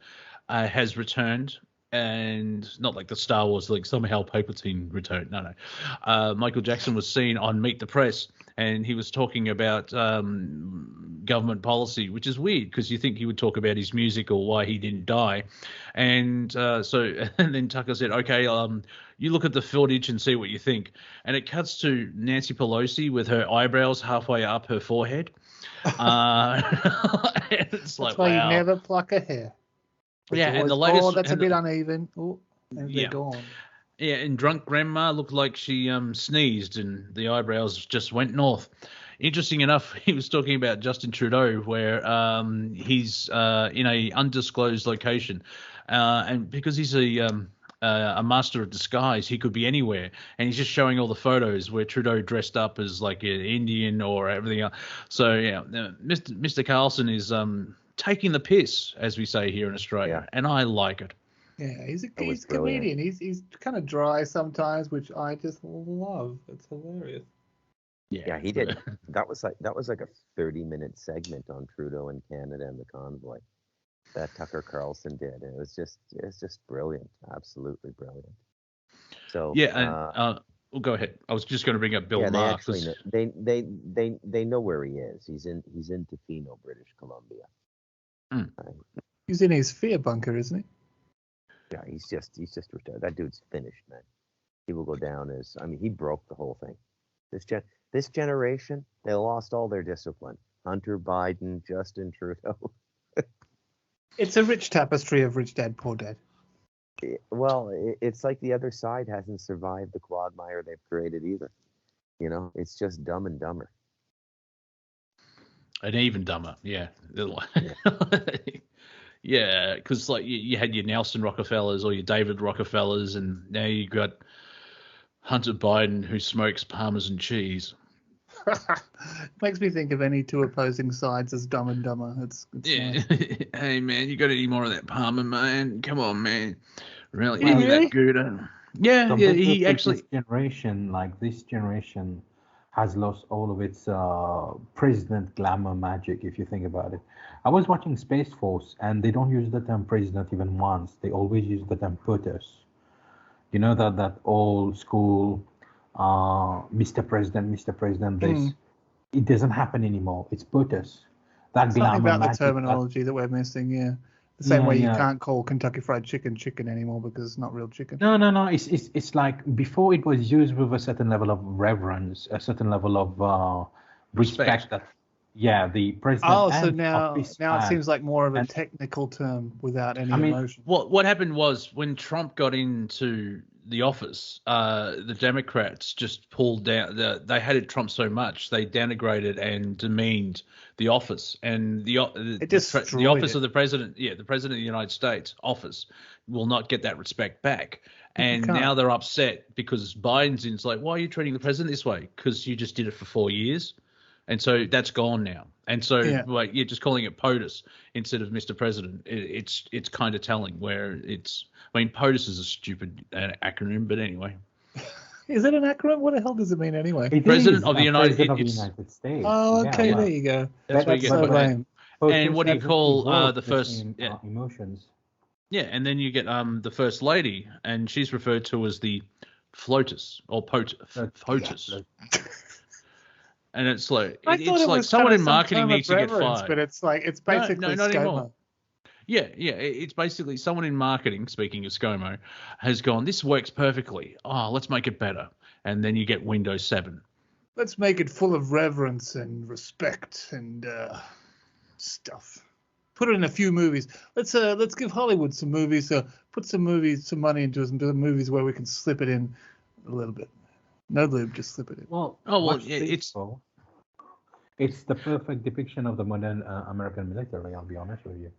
has returned, and not like the Star Wars, like somehow Palpatine returned. No. Michael Jackson was seen on Meet the Press, and he was talking about government policy, which is weird because you think he would talk about his music or why he didn't die. And and then Tucker said, okay, you look at the footage and see what you think. And it cuts to Nancy Pelosi with her eyebrows halfway up her forehead. It's That's like, why wow. you never pluck a hair. It's Yeah, and always, the latest. oh, that's a and bit the- uneven. Oh, and Yeah. they're gone. Yeah, and drunk grandma looked like she sneezed and the eyebrows just went north. Interesting enough, he was talking about Justin Trudeau, where he's in a undisclosed location, and because he's a master of disguise, he could be anywhere, and he's just showing all the photos where Trudeau dressed up as like an Indian or everything else. So yeah, Mr. Carlson is taking the piss, as we say here in Australia, and I like it. Yeah, he's a brilliant. comedian. He's kind of dry sometimes, which I just love. It's hilarious. Yeah, he did. That was like a 30-minute segment on Trudeau and Canada and the convoy that Tucker Carlson did. And it was just brilliant, absolutely brilliant. So yeah, and well, go ahead. I was just going to bring up Bill yeah, Maher. they know where he is. He's in Tofino, British Columbia. He's in his fear bunker, isn't he? Yeah, he's just retired. That dude's finished, man. He will go down as, I mean, he broke the whole thing. This generation, they lost all their discipline. Hunter Biden, Justin Trudeau. It's a rich tapestry of rich dad, poor dad. Well, it's like the other side hasn't survived the quagmire they've created either. You know, it's just Dumb and Dumber. And even dumber, yeah. Yeah, because like you had your Nelson Rockefellers or your David Rockefellers, and now you got Hunter Biden who smokes Parmesan cheese. Makes me think of any two opposing sides as Dumb and Dumber. It's Yeah. nice. Hey man, you got any more of that Parma, man? Come on, man. Really, Oh, give me really? that Gouda. Yeah, So I'm yeah. pretty He sure actually. this generation has lost all of its president glamour magic, if you think about it. I was watching Space Force, and they don't use the term president even once. They always use the term POTUS. You know that old school, Mr. President, Mr. President. Hmm. It doesn't happen anymore. It's POTUS. That Something glamour about the magic. terminology that we're missing. Yeah. The same Yeah, way you yeah. can't call Kentucky Fried Chicken chicken anymore because it's not real chicken. No. It's like before it was used with a certain level of reverence, a certain level of respect. That, yeah, the president. Oh, so and now office it had. seems like more of a And technical term without any I mean, emotion. What happened was when Trump got into the office, the Democrats just pulled down. They hated Trump so much they denigrated and demeaned the office, and the destroyed office it. of the president. Yeah, the president of the United States office will not get that respect back. And can't. now they're upset because Biden's in. It's like, why are you treating the president this way? Because you just did it for 4 years. And so that's gone now. And so, like, you're just calling it POTUS instead of Mr. President. It's kind of telling where it's. I mean, POTUS is a stupid acronym, but anyway. Is it an acronym? What the hell does it mean anyway? President of the United States. Oh, okay, Yeah. there you go. That's where you get so put lame. And what do you call the first? Emotions. Yeah, and then you get the first lady, and she's referred to as the FLOTUS or POTUS. And it's like it's like someone in marketing needs to get fired. But it's like it's basically not ScoMo. anymore. Yeah, it's basically someone in marketing, speaking of ScoMo, has gone, this works perfectly. Oh, let's make it better. And then you get Windows 7. Let's make it full of reverence and respect and stuff. Put it in a few movies. Let's give Hollywood some movies. Put some money into some movies where we can slip it in a little bit. No lube, just slip it in. Well, it's the perfect depiction of the modern American military. I'll be honest with you.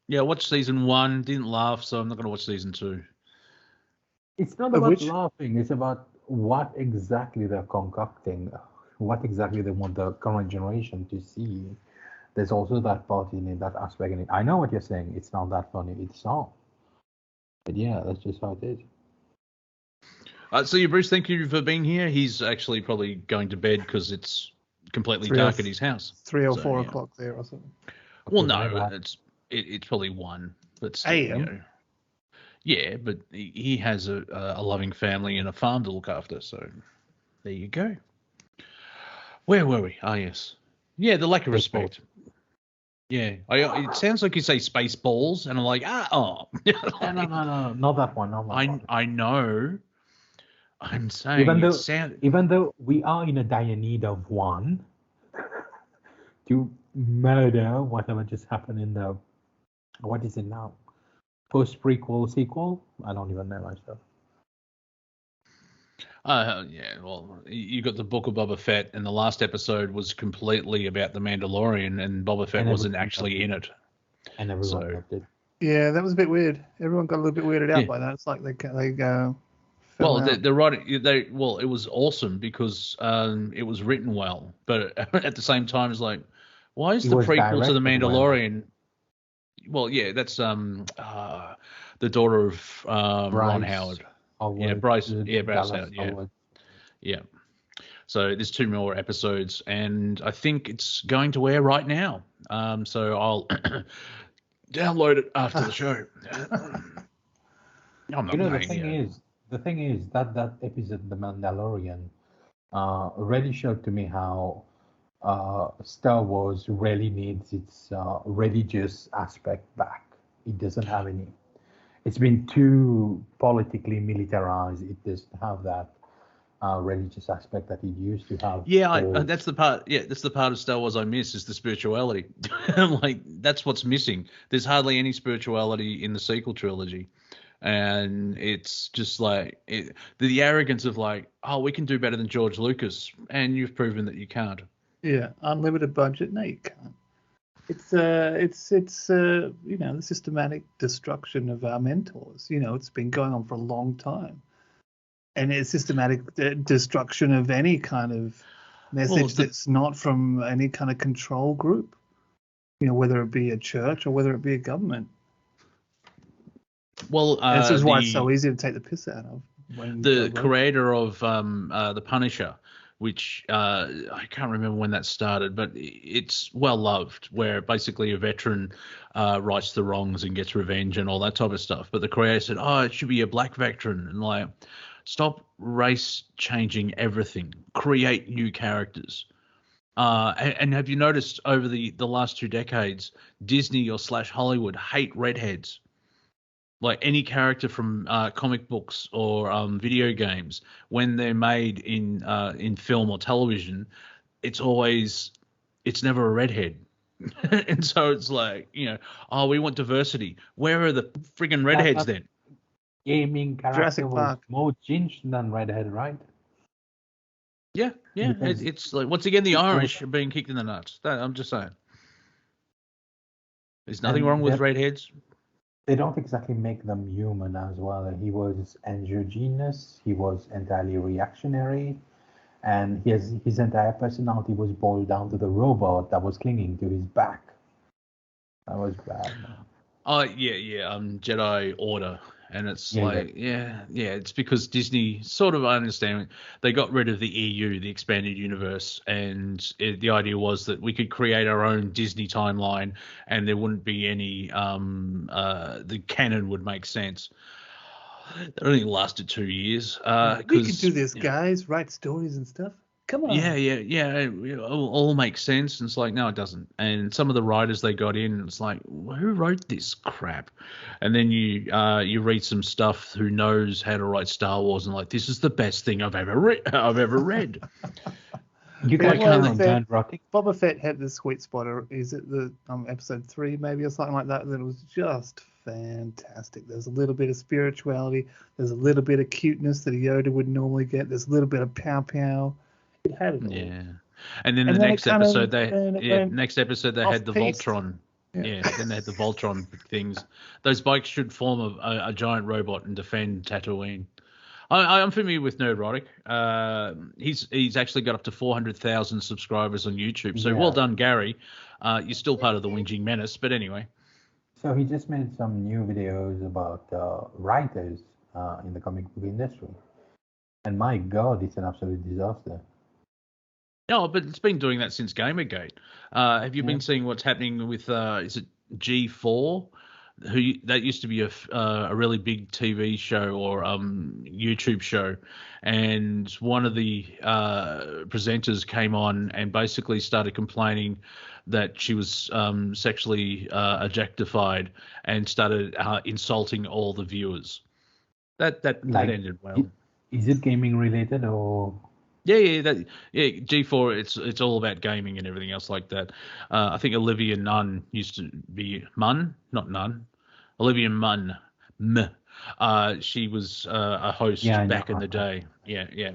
Yeah, I watched season 1, didn't laugh, so I'm not going to watch season 2. It's not about laughing. It's about what exactly they're concocting, what exactly they want the current generation to see. There's also that part in it, that aspect in it. I know what you're saying. It's not that funny. It's not. But yeah, that's just how it is. So, Bruce, thank you for being here. He's actually probably going to bed because it's completely dark at his house. 3 or 4 o'clock there or something. Well, no, it's probably 1. But still, AM. You know, yeah, but he has a loving family and a farm to look after. So there you go. Where were we? Ah, yes. Yeah, the lack of respect. Yeah, it sounds like you say space balls, and I'm like, no, not that one. Not that one. I know. I'm saying even though we are in a dire need of one to murder whatever just happened in the, what is it now? Post prequel sequel? I don't even know myself. Yeah, well, you got the Book of Boba Fett, and the last episode was completely about the Mandalorian, and Boba Fett wasn't actually in it. And everyone loved it. Yeah, that was a bit weird. Everyone got a little bit weirded out by that. It's like they go. Well, they're right. It was awesome because it was written well, but at the same time, it's like, why is the prequel to the Mandalorian? Well, yeah, that's the daughter of Ron Howard. Bryce Howard. Yeah. So there's 2 more episodes, and I think it's going to air right now. So I'll download it after the show. I'm not the thing is that episode, The Mandalorian, really showed to me how Star Wars really needs its religious aspect back. It doesn't have any. It's been too politically militarized. It doesn't have that religious aspect that it used to have. Yeah, that's the part. Yeah, that's the part of Star Wars I miss is the spirituality. Like that's what's missing. There's hardly any spirituality in the sequel trilogy. And it's just like the arrogance of like, oh, we can do better than George Lucas, and you've proven that you can't. Yeah, unlimited budget. No, you can't. It's the systematic destruction of our mentors. It's been going on for a long time, and it's systematic destruction of any kind of message that's not from any kind of control group. Whether it be a church or whether it be a government. Well, And this is why it's so easy to take the piss out of. When the creator of the Punisher, which I can't remember when that started, but it's well loved, where basically a veteran rights the wrongs and gets revenge and all that type of stuff. But the creator said, "Oh, it should be a black veteran," and like, stop race changing everything. Create new characters. And have you noticed over the last 2 decades, Disney or / Hollywood hate redheads? Like any character from comic books or video games, when they're made in film or television, it's never a redhead. And so it's like, oh, we want diversity. Where are the friggin' redheads then? Gaming character was more changed than redhead, right? Yeah. It's like, once again, the Irish are being kicked in the nuts. I'm just saying. There's nothing wrong with redheads. They don't exactly make them human as well. He was androgynous. He was entirely reactionary. And his entire personality was boiled down to the robot that was clinging to his back. That was bad, man. Oh, yeah. Jedi Order. And it's it's because Disney sort of, I understand, they got rid of the EU, the expanded universe, and the idea was that we could create our own Disney timeline and there wouldn't be any, the canon would make sense. That only lasted 2 years. We could do this, guys, write stories and stuff. Come on. Yeah. It all makes sense. And it's like, no, it doesn't. And some of the writers they got in, it's like, who wrote this crap? And then you read some stuff who knows how to write Star Wars and like, this is the best thing I've ever read. You guys can't understand, Rocky. Boba Fett had the sweet spot. Or is it the episode 3 maybe or something like that? That was just fantastic. There's a little bit of spirituality. There's a little bit of cuteness that a Yoda would normally get. There's a little bit of pow. It had it all. Yeah. And then the next episode they had the Voltron. Yeah, then they had the Voltron things. Those bikes should form a giant robot and defend Tatooine. I'm familiar with Nerdrotic. He's actually got up to 400,000 subscribers on YouTube. So well done, Gary. You're still part of the Whinging Menace, but anyway. So he just made some new videos about writers in the comic book industry. And my God, it's an absolute disaster. No, but it's been doing that since Gamergate. Have you been seeing what's happening with, is it G4? That used to be a really big TV show or YouTube show, and one of the presenters came on and basically started complaining that she was sexually objectified and started insulting all the viewers. That ended well. Is it gaming related or? Yeah, G4. It's all about gaming and everything else like that. I think Olivia Nunn used to be Munn, not Nunn. Olivia Munn. She was a host back in the day. Yeah.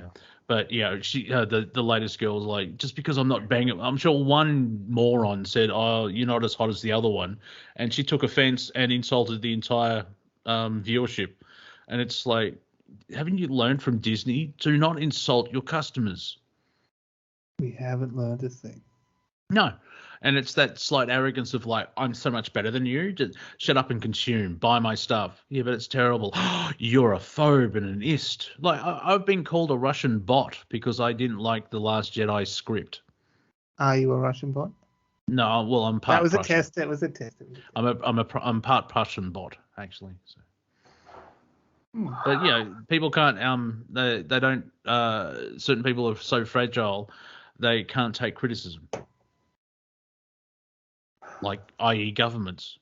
But she the latest girl was like, just because I'm not banging, I'm sure one moron said, "Oh, you're not as hot as the other one," and she took offense and insulted the entire viewership. And it's like, haven't you learned from Disney? Do not insult your customers. We haven't learned a thing. No. And it's that slight arrogance of like, I'm so much better than you. Just shut up and consume. Buy my stuff. Yeah, but it's terrible. You're a phobe and an ist. Like, I've been called a Russian bot because I didn't like The Last Jedi script. Are you a Russian bot? No, well, I'm part Prussian. That was a test. I'm part Prussian bot, actually. So. But people can't. They don't. Certain people are so fragile, they can't take criticism. Like, i.e., governments.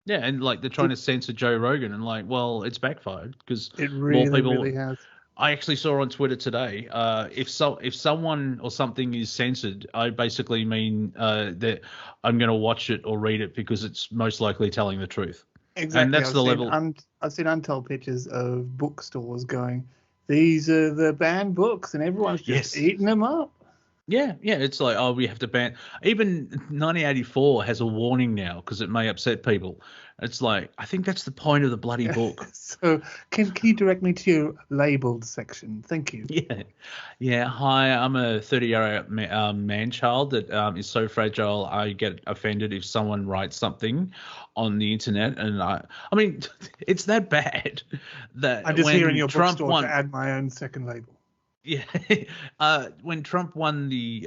Yeah, and like they're trying to censor Joe Rogan, and like, well, it's backfired because more people. Really has. I actually saw on Twitter today, if someone or something is censored, I basically mean that I'm going to watch it or read it because it's most likely telling the truth. Exactly. And that's the level. I've seen untold pictures of bookstores going, these are the banned books, and everyone's just eating them up. Yeah, it's like, oh, we have to ban. Even 1984 has a warning now because it may upset people. It's like, I think that's the point of the bloody book. So can you direct me to your labeled section? Thank you. Yeah. Hi, I'm a 30-year-old man child that is so fragile. I get offended if someone writes something on the internet, and I mean, it's that bad that I'm just when here in your Trump bookstore won, to add my own second label. yeah, when Trump won the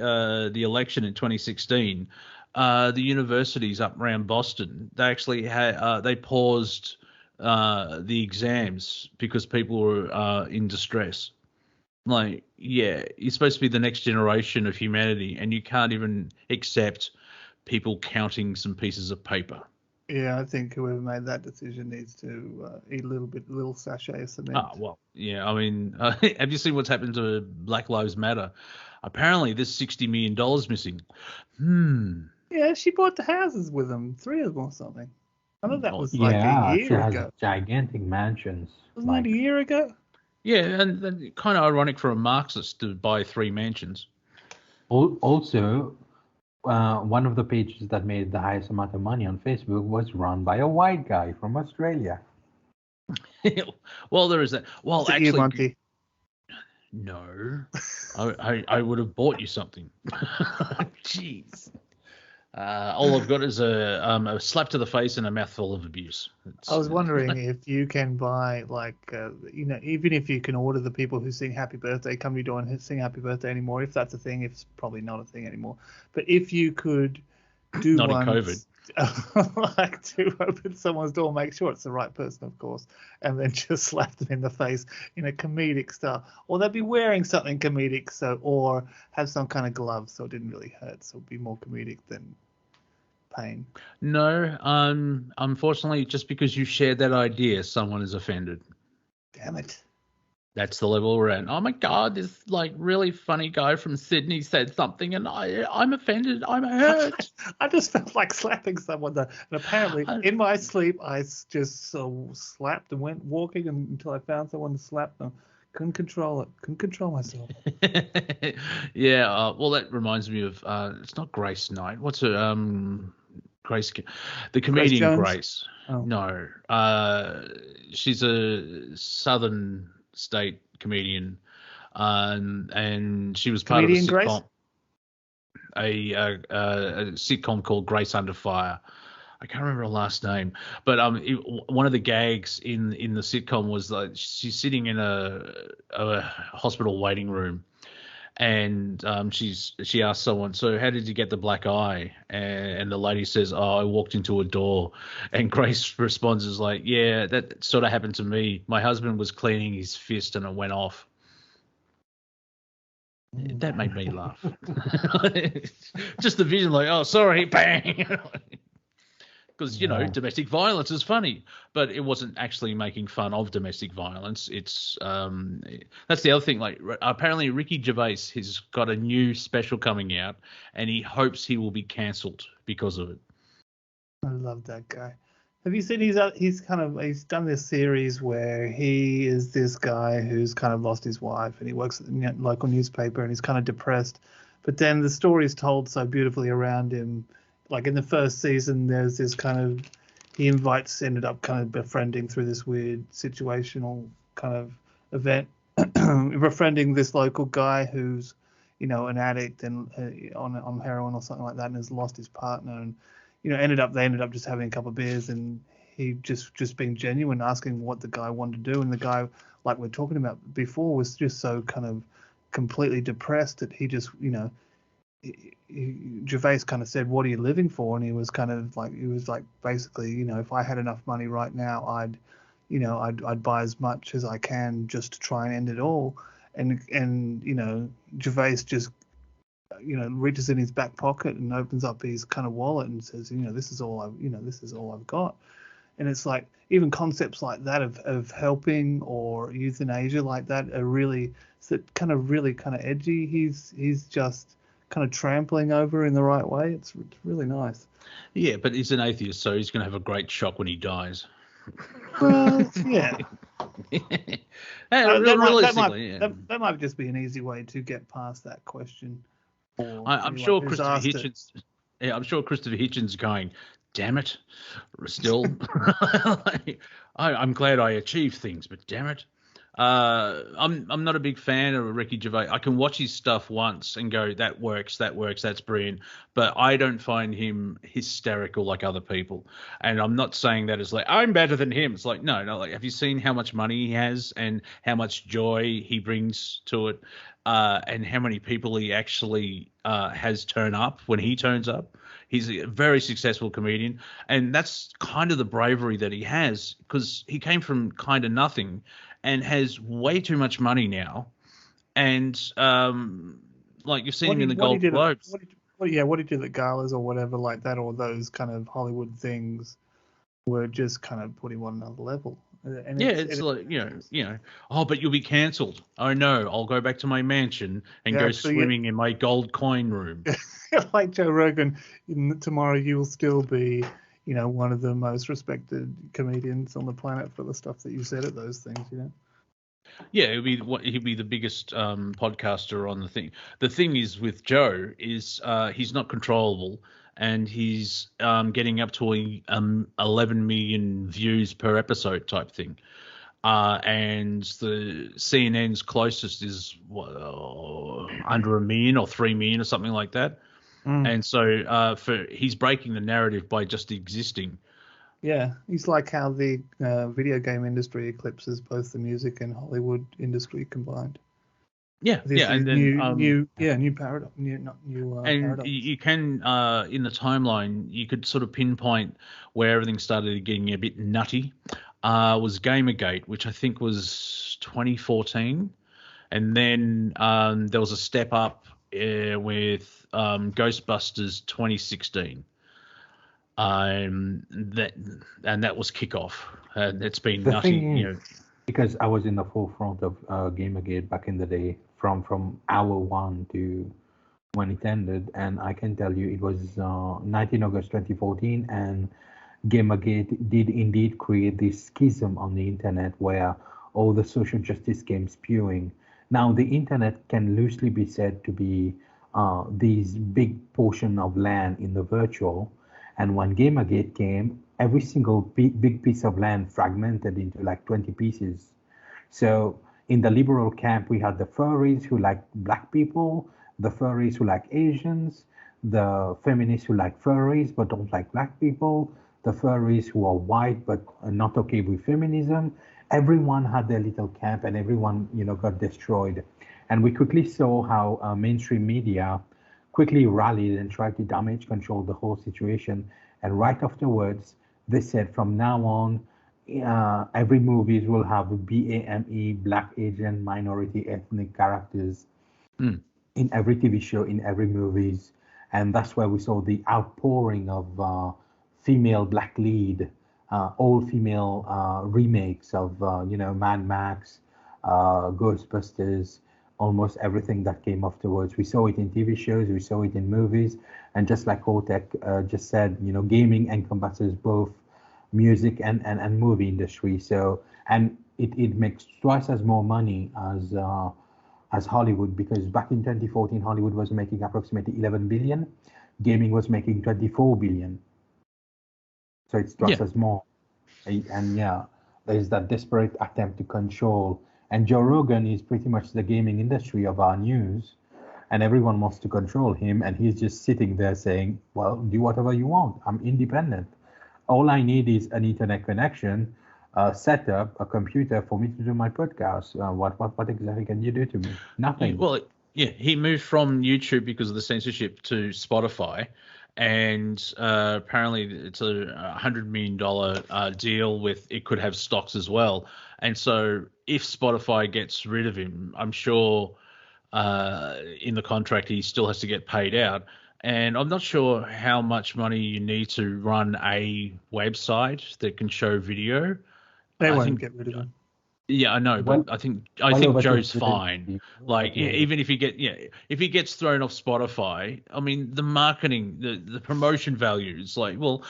election in 2016, the universities up around Boston, they actually had they paused the exams because people were in distress. Like, yeah, you're supposed to be the next generation of humanity, and you can't even accept people counting some pieces of paper. Yeah, I think whoever made that decision needs to eat a little sachet of cement. Well, yeah. I mean, have you seen what's happened to Black Lives Matter? Apparently, there's $60 million missing. Yeah, she bought the houses with them, 3 of them or something. I know that was like a Yeah, she year has ago. gigantic mansions. Wasn't that a year ago? Yeah, and kind of ironic for a Marxist to buy 3 mansions. Also, one of the pages that made the highest amount of money on Facebook was run by a white guy from Australia. Well, there is that. Well, Is it actually, you, Monty? No, I would have bought you something. Jeez. All I've got is a slap to the face and a mouthful of abuse. I was wondering if you can buy, like, even if you can order the people who sing Happy Birthday come to your door and sing Happy Birthday anymore, if that's a thing. It's probably not a thing anymore. But if you could do not one, in COVID. like to open someone's door, make sure it's the right person, of course, and then just slap them in the face in a comedic style, or they'd be wearing something comedic, or have some kind of glove so it didn't really hurt, so it'd be more comedic than pain. No, unfortunately, just because you shared that idea, someone is offended. Damn it. That's the level we're at. Oh my God, this like really funny guy from Sydney said something, and I'm offended. I'm hurt. I just felt like slapping someone though, and apparently in my sleep I just slapped and went walking until I found someone to slap them. Couldn't control it. Couldn't control myself. Yeah. Well, that reminds me of it's not Grace Knight. What's her Grace, the comedian Grace. Oh. No, she's a Southern state comedian, and she was part comedian of a sitcom, Grace? a sitcom called Grace Under Fire. I can't remember her last name, but one of the gags in the sitcom was like she's sitting in a hospital waiting room, and she asked someone, so how did you get the black eye? And the lady says, oh, I walked into a door. And Grace responds is like, yeah, that sort of happened to me. My husband was cleaning his fist and it went off. That made me laugh. Just the vision, like, oh, sorry, bang. Because, domestic violence is funny, but it wasn't actually making fun of domestic violence. It's that's the other thing. Like, apparently Ricky Gervais has got a new special coming out, and he hopes he will be cancelled because of it. I love that guy. Have you seen he's done this series where he is this guy who's kind of lost his wife, and he works at the local newspaper, and he's kind of depressed. But then the story is told so beautifully around him. Like in the first season, there's this he ended up kind of befriending through this weird situational kind of event, befriending this local guy who's, an addict and on heroin or something like that, and has lost his partner, and they ended up just having a couple of beers, and he just being genuine, asking what the guy wanted to do, and the guy, like we're talking about before, was just so kind of completely depressed that he just, Gervais kind of said, what are you living for? And he was like basically, if I had enough money right now, I'd buy as much as I can just to try and end it all. And Gervais just, reaches in his back pocket and opens up his kind of wallet and says, this is all I've got. And it's like, even concepts like that of helping or euthanasia like that are really kind of edgy. He's just kind of trampling over in the right way. It's really nice. Yeah, but he's an atheist, so he's going to have a great shock when he dies. Well, yeah. That might just be an easy way to get past that question. Or I'm sure who's Christopher asked it. Hitchens. Yeah, I'm sure Christopher Hitchens going, damn it, still. I'm glad I achieved things, but damn it. I'm not a big fan of Ricky Gervais. I can watch his stuff once and go, that works, that's brilliant. But I don't find him hysterical like other people. And I'm not saying that as like, I'm better than him. It's like, no. Like, have you seen how much money he has and how much joy he brings to it? And how many people he actually has turn up when he turns up? He's a very successful comedian, and that's kind of the bravery that he has, because he came from kind of nothing and has way too much money now. And like you've seen him in the Gold Globes. What he did at galas or whatever like that, or those kind of Hollywood things, were just kind of put him on another level. And it's like, oh, but you'll be cancelled. Oh no, I'll go back to my mansion and go swimming in my gold coin room. Like Joe Rogan, tomorrow you'll still be, one of the most respected comedians on the planet for the stuff that you said at those things, Yeah, he'd be the biggest podcaster on the thing. The thing is with Joe is he's not controllable, and he's getting up to 11 million views per episode type thing. And the CNN's closest is under 1 million or 3 million or something like that. And so he's breaking the narrative by just existing. Yeah, he's like how the video game industry eclipses both the music and Hollywood industry combined. Yeah, and then new paradigm, and paradigms. you can in the timeline you could sort of pinpoint where everything started getting a bit nutty. Was Gamergate, which I think was 2014, and then there was a step up with Ghostbusters 2016. That was kickoff. It's been the nutty, thing is, because I was in the forefront of Gamergate back in the day, from hour one to when it ended, and I can tell you it was 19 August 2014, and Gamergate did indeed create this schism on the internet where all the social justice came spewing. Now, the internet can loosely be said to be these big portion of land in the virtual. And when Gamergate came, every single big piece of land fragmented into like 20 pieces. So in the liberal camp, we had the furries who like black people, the furries who like Asians, the feminists who like furries but don't like black people, the furries who are white but are not okay with feminism. Everyone had their little camp, and everyone, got destroyed. And we quickly saw how mainstream media quickly rallied and tried to damage control the whole situation. And right afterwards, they said from now on, every movies will have BAME, Black, Asian, minority, ethnic characters in every TV show, in every movies. And that's where we saw the outpouring of female black lead, all female remakes of, Mad Max, Ghostbusters, almost everything that came afterwards. We saw it in TV shows, we saw it in movies, and just like Cortek just said, gaming encompasses both music and movie industry. So, and it makes twice as more money as Hollywood, because back in 2014, Hollywood was making approximately 11 billion, gaming was making 24 billion. So it's twice as more. And there's that desperate attempt to control. And Joe Rogan is pretty much the gaming industry of our news, and everyone wants to control him, and he's just sitting there saying, well, do whatever you want. I'm independent. All I need is an internet connection, set up a computer for me to do my podcast. What exactly can you do to me? Nothing. Well, he moved from YouTube because of the censorship to Spotify, and apparently it's a $100 million deal with, it could have stocks as well. And so if Spotify gets rid of him, I'm sure in the contract he still has to get paid out. And I'm not sure how much money you need to run a website that can show video. They won't get rid of him. Yeah, I know, but I think Joe's fine. Like, even if he gets thrown off Spotify, I mean, the marketing, the promotion values, like, well,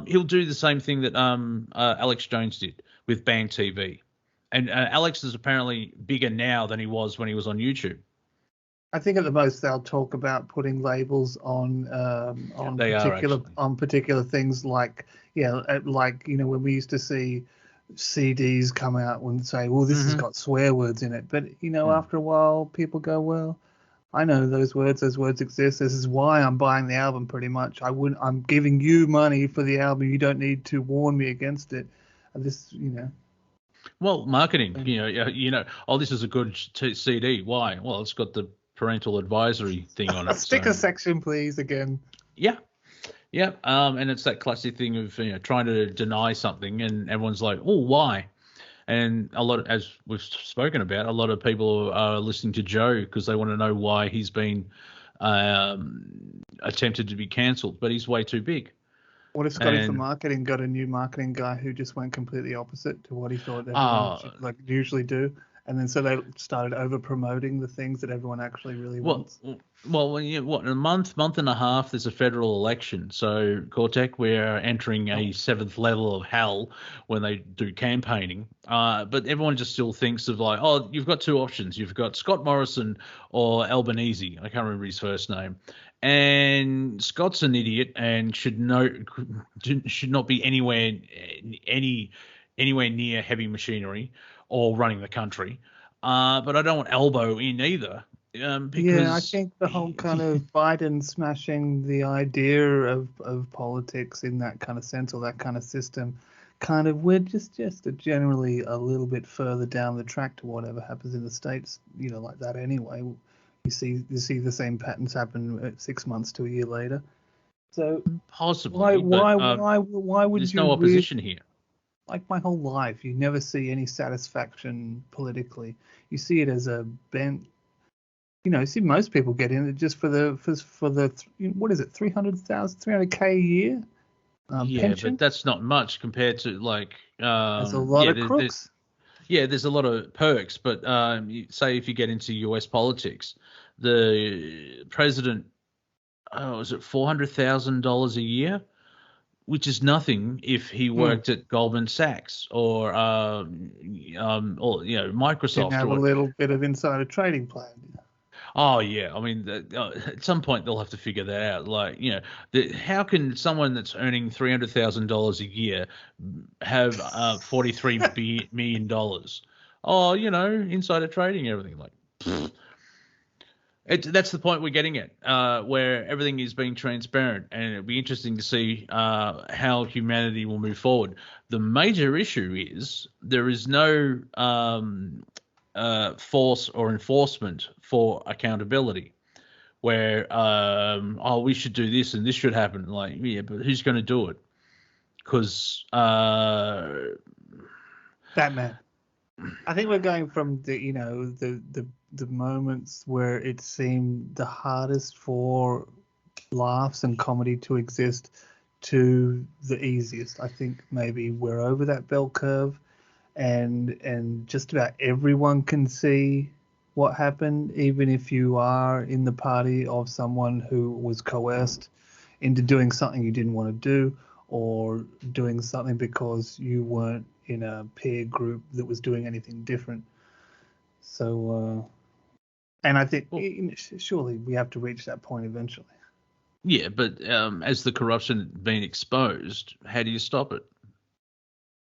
he'll do the same thing that Alex Jones did with Band TV, and Alex is apparently bigger now than he was when he was on YouTube. I think at the most they'll talk about putting labels on particular things like when we used to see CDs come out and say, well, this has got swear words in it, but after a while people go, well, I know those words exist. This is why I'm buying the album. Pretty much, I'm giving you money for the album. You don't need to warn me against it. Well, marketing, oh, this is a good CD. Why? Well, it's got the parental advisory thing on it. Sticker section, please, again. Yeah. Yeah. And it's that classic thing of, trying to deny something and everyone's like, oh, why? And as we've spoken about, a lot of people are listening to Joe because they want to know why he's been attempted to be cancelled, but he's way too big. What if Scotty for marketing got a new marketing guy who just went completely opposite to what he thought everyone should usually do? And then so they started over promoting the things that everyone actually really wants. Well, in a month and a half, there's a federal election. So, Cortek, we're entering a seventh level of hell when they do campaigning. But everyone just still thinks of like, oh, you've got two options. You've got Scott Morrison or Albanese. I can't remember his first name. And Scott's an idiot and should not be anywhere near heavy machinery or running the country. But I don't want elbow in either. Because I think the whole kind of Biden smashing the idea of politics in that kind of sense or that kind of system, we're just generally a little bit further down the track to whatever happens in the States, like that anyway. You see the same patterns happen 6 months to a year later. So possibly, why would there's you? No opposition here. Like my whole life, you never see any satisfaction politically. You see it as a bent. See most people get in it just for the what is it, 300K a year? Pension? But that's not much compared to like. There's a lot of crooks. There's a lot of perks, but say if you get into U.S. politics, the president, is it $400,000 a year? Which is nothing if he worked at Goldman Sachs or Microsoft. Didn't have a little bit of insider trading plan. Oh yeah, I mean, at some point they'll have to figure that out. Like, how can someone that's earning $300,000 a year have $43 million? Oh, insider trading, everything like. That's the point we're getting at, where everything is being transparent, and it'll be interesting to see how humanity will move forward. The major issue is there is no force or enforcement for accountability, where we should do this and this should happen. Like, yeah, but who's going to do it? Because Batman. I think we're going from the moments where it seemed the hardest for laughs and comedy to exist to the easiest. I think maybe we're over that bell curve, and just about everyone can see what happened, even if you are in the party of someone who was coerced into doing something you didn't want to do, or doing something because you weren't in a peer group that was doing anything different. So, and I think surely we have to reach that point eventually. Yeah, but as the corruption being exposed, how do you stop it?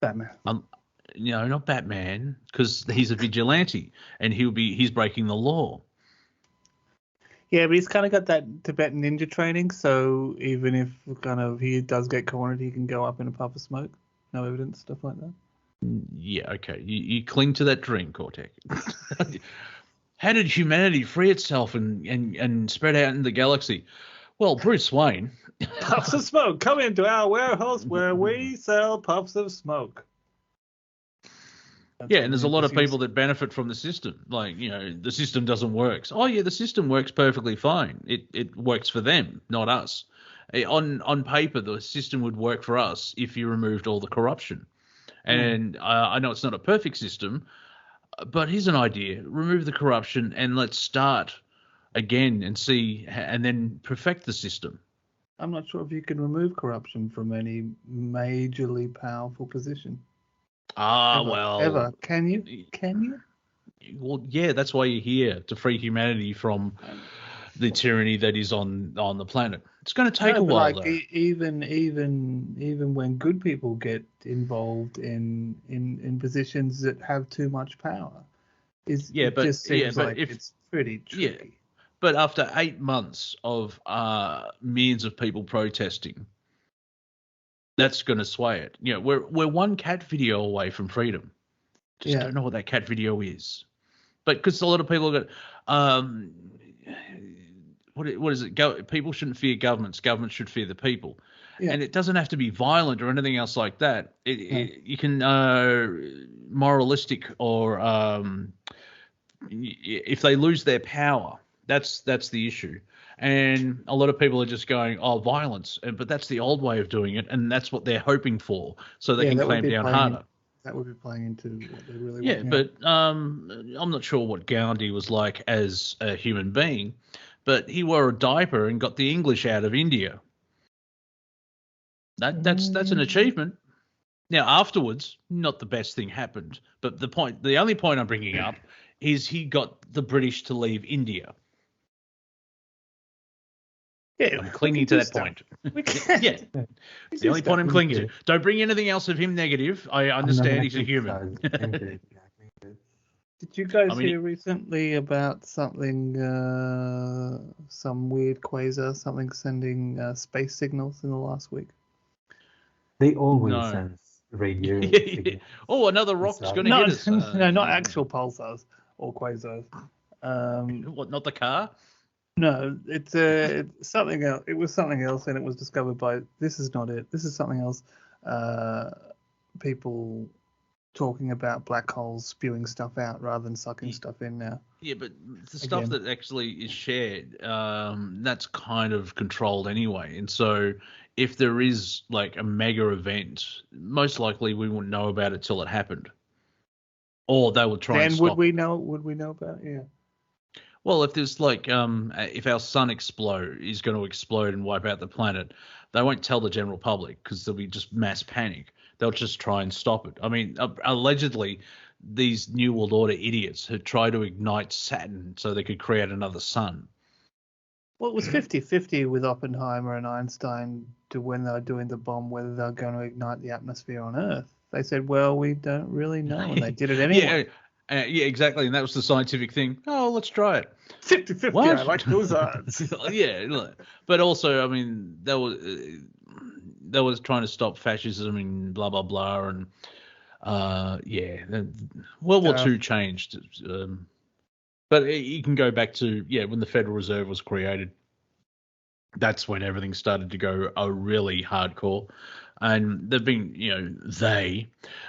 Batman. Not Batman, because he's a vigilante and he's breaking the law. Yeah, but he's kind of got that Tibetan ninja training, so even if he does get cornered, he can go up in a puff of smoke. No evidence, stuff like that. Yeah, okay. You cling to that dream, Cortek. How did humanity free itself and spread out in the galaxy? Well, Bruce Wayne. Puffs of smoke. Come into our warehouse where we sell puffs of smoke. And there's a lot of people that benefit from the system. Like, the system doesn't work. Oh, yeah, the system works perfectly fine. It works for them, not us. On paper, the system would work for us if you removed all the corruption. And I know it's not a perfect system, but here's an idea. Remove the corruption and let's start again and see, and then perfect the system. I'm not sure if you can remove corruption from any majorly powerful position. Well. Ever. Can you? Well, yeah, that's why you're here, to free humanity from the tyranny that is on the planet. It's going to take a while, like, though. even when good people get involved in positions that have too much power, just seems like it's pretty tricky. Yeah, but after 8 months of millions of people protesting, that's going to sway it. You know, we're one cat video away from freedom. Just don't know what that cat video is. But because a lot of people got, what is it? People shouldn't fear governments. Governments should fear the people. Yeah. And it doesn't have to be violent or anything else like that. You can moralistic or if they lose their power, that's the issue. And a lot of people are just going, oh, violence. But that's the old way of doing it, and that's what they're hoping for, so they can clamp down harder. That would be playing into what they really want. Yeah, but I'm not sure what Gandhi was like as a human being, but he wore a diaper and got the English out of India. That's an achievement. Now, afterwards, not the best thing happened, but the only point I'm bringing up is he got the British to leave India. Yeah, I'm clinging to that point. Yeah, it's the only point I'm clinging to. Don't bring anything else of him negative. I understand he's a human. Did you guys hear recently about something, some weird quasar, something sending space signals in the last week? They always send radio. Oh, another rock's going to hit us. No, not actual pulsars or quasars. What? Not the car? No, it's something else. It was something else, and it was discovered by. This is not it. This is something else. People talking about black holes spewing stuff out rather than sucking stuff in now. Yeah, but the stuff that actually is shared, that's kind of controlled anyway. And so, if there is like a mega event, most likely we wouldn't know about it till it happened, or they would try. And would we know? Would we know about it? Yeah. Well, if there's like, if our sun is going to explode and wipe out the planet, they won't tell the general public because there'll be just mass panic. They'll just try and stop it. I mean, allegedly, these New World Order idiots had tried to ignite Saturn so they could create another sun. Well, it was 50-50 with Oppenheimer and Einstein to when they were doing the bomb, whether they're going to ignite the atmosphere on Earth. They said, well, we don't really know, and they did it anyway. Yeah, exactly, and that was the scientific thing. Oh, let's try it. 50-50, I like those odds. Yeah, but also, I mean, that was trying to stop fascism and blah, blah, blah, and World War II changed. But you can go back to, when the Federal Reserve was created. That's when everything started to go really hardcore. And they've been, they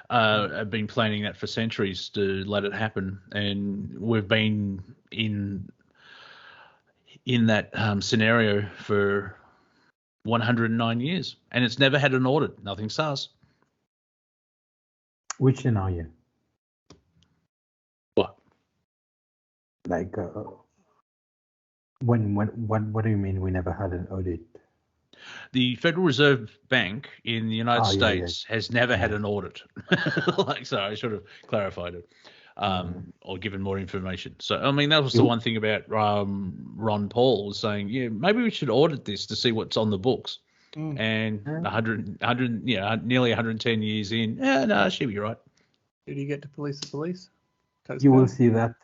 have been planning that for centuries to let it happen. And we've been in that scenario for 109 years. And it's never had an audit. Nothing sus. Which scenario? What? Like, what do you mean we never had an audit? The Federal Reserve Bank in the United States has never had an audit. Sorry, I should have clarified it or given more information. So, I mean, that was the one thing about Ron Paul was saying, maybe we should audit this to see what's on the books. And 100, nearly 110 years in, no, she'll be right. Did he get to police the police? You will see that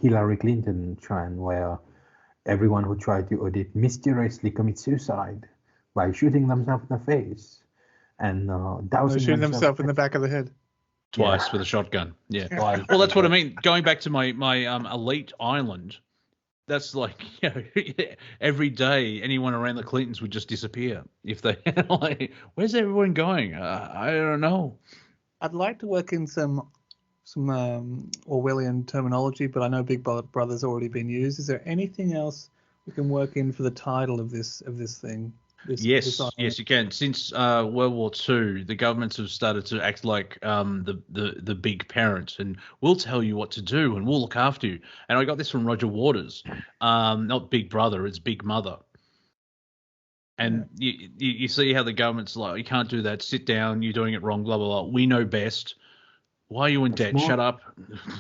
Hillary Clinton trend where everyone who tried to audit mysteriously commits suicide by shooting themselves in the face and shooting themselves in the back of the head twice with a shotgun. Yeah. Well, that's what I mean. Going back to my elite island, that's like every day anyone around the Clintons would just disappear if they like. Where's everyone going? I don't know. I'd like to work in some Orwellian terminology, but I know Big Brother's already been used. Is there anything else we can work in for the title of this thing? Yes, you can. Since World War II, the governments have started to act like the big parent, and we'll tell you what to do, and we'll look after you. And I got this from Roger Waters. Not Big Brother, it's Big Mother. And you see how the government's like, you can't do that. Sit down. You're doing it wrong. Blah blah blah. We know best. Why are you in debt? Shut up.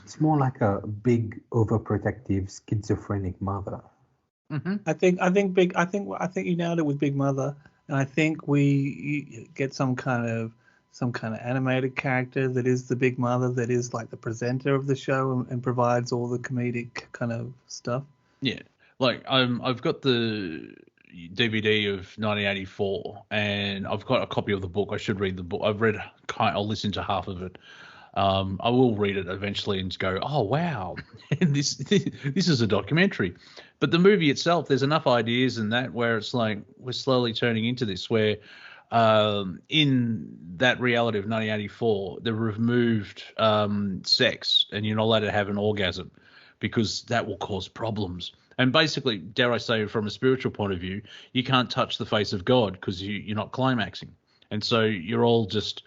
It's more like a big, overprotective, schizophrenic mother. Mm-hmm. I think you nailed it with Big Mother, and I think we get some kind of animated character that is the Big Mother, that is like the presenter of the show and provides all the comedic kind of stuff. Yeah, like I've got the DVD of 1984, and I've got a copy of the book. I should read the book. I'll listen to half of it. I will read it eventually and go, oh wow, this is a documentary. But the movie itself, there's enough ideas in that where it's like we're slowly turning into this, where in that reality of 1984, they removed sex, and you're not allowed to have an orgasm because that will cause problems. And basically, dare I say, from a spiritual point of view, you can't touch the face of God because you're not climaxing, and so you're all just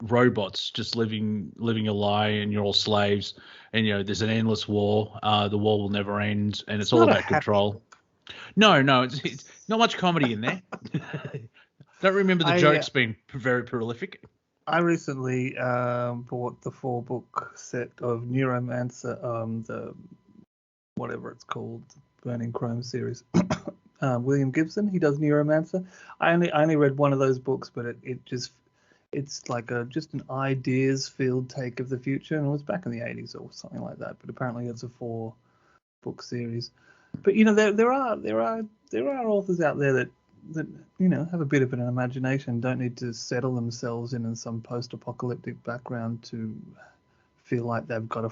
robots just living a lie, and you're all slaves, and there's an endless war. The war will never end, and it's all about control. No, it's not much comedy in there. Don't remember the jokes being very prolific. I recently bought the 4-book set of Neuromancer, the whatever it's called, Burning Chrome series. William Gibson, he does Neuromancer. I only read one of those books, but it's like just an ideas filled take of the future, and it was back in the 80s or something like that. But apparently it's a 4-book series. But there are authors out there that have a bit of an imagination, don't need to settle themselves in some post-apocalyptic background to feel like they've got a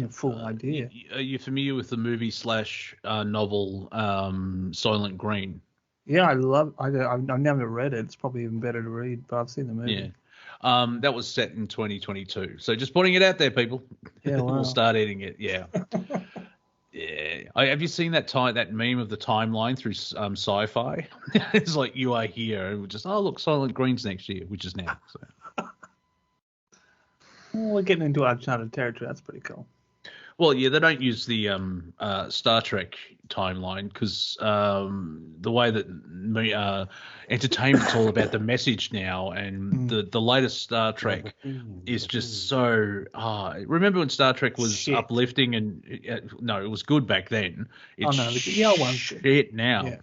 full idea. Are you familiar with the movie / novel Soylent Green? Yeah, I've never read it. It's probably even better to read, but I've seen the movie. Yeah. That was set in 2022. So just putting it out there, people. Yeah, wow. We'll start eating it. Yeah. Yeah. Have you seen that meme of the timeline through sci-fi? It's like you are here, and we're just look, Soylent Green's next year, which is now. So. Well, we're getting into uncharted territory. That's pretty cool. Well, yeah, they don't use the Star Trek timeline because the way that entertainment's all about the message now, and the latest Star Trek is just so. Remember when Star Trek was uplifting and no, it was good back then. It's shit now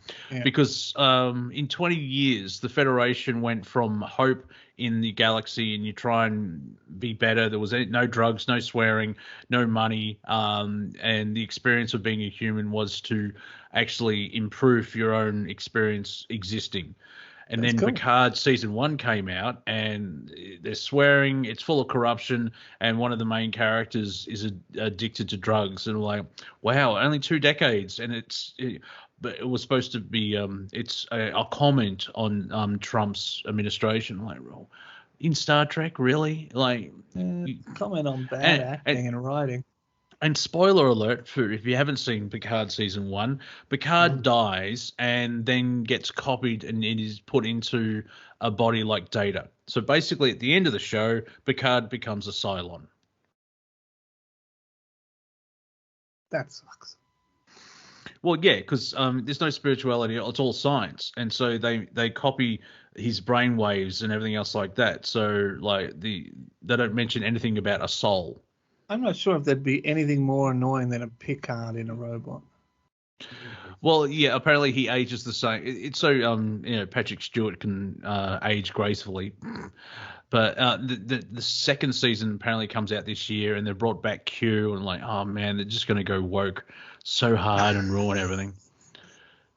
because in 20 years the Federation went from hope in the galaxy, and you try and be better. There was no drugs, no swearing, no money, and the experience of being a human was to actually improve your own experience existing. And then Picard season 1 came out, and they're swearing, it's full of corruption, and one of the main characters is addicted to drugs. And like, wow, only 2 decades, and but it was supposed to be it's a comment on Trump's administration. Like, in Star Trek, really? Like, comment on bad acting and writing. And spoiler alert for if you haven't seen Picard season 1, Picard dies and then gets copied and it is put into a body like Data. So basically, at the end of the show, Picard becomes a Cylon. That sucks. Well, yeah, because there's no spirituality; it's all science, and so they copy his brain waves and everything else like that. So like they don't mention anything about a soul. I'm not sure if there'd be anything more annoying than a Picard in a robot. Well, yeah, apparently he ages the same. It's so Patrick Stewart can age gracefully. But the second season apparently comes out this year, and they brought back Q, and like, oh man, they're just going to go woke so hard and ruin everything.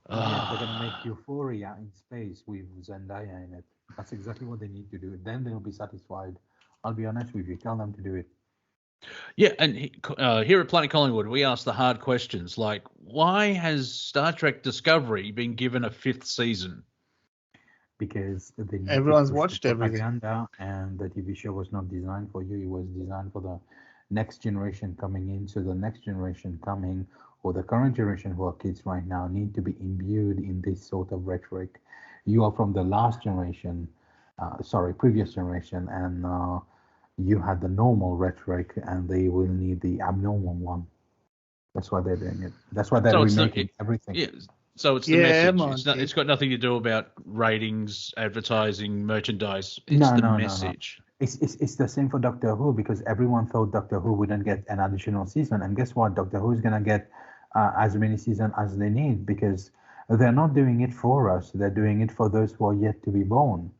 Yeah, they're going to make Euphoria in space with Zendaya in it. That's exactly what they need to do. Then they'll be satisfied. I'll be honest with you. Tell them to do it. Yeah, and here at Planet Collingwood, we ask the hard questions like, why has Star Trek Discovery been given a 5th season? Because everyone's watched everything, and the TV show was not designed for you. It was designed for the next generation coming in. So the next generation coming, or the current generation who are kids right now, need to be imbued in this sort of rhetoric. You are from the last generation, previous generation, and you had the normal rhetoric, and they will need the abnormal one. That's why they're doing it. That's why they're remaking everything. Yeah. So it's the Yeah, message. Monty. It's got nothing to do about ratings, advertising, merchandise. It's the message. It's the same for Doctor Who, because everyone thought Doctor Who wouldn't get an additional season, and guess what? Doctor Who is gonna get as many seasons as they need, because they're not doing it for us. They're doing it for those who are yet to be born,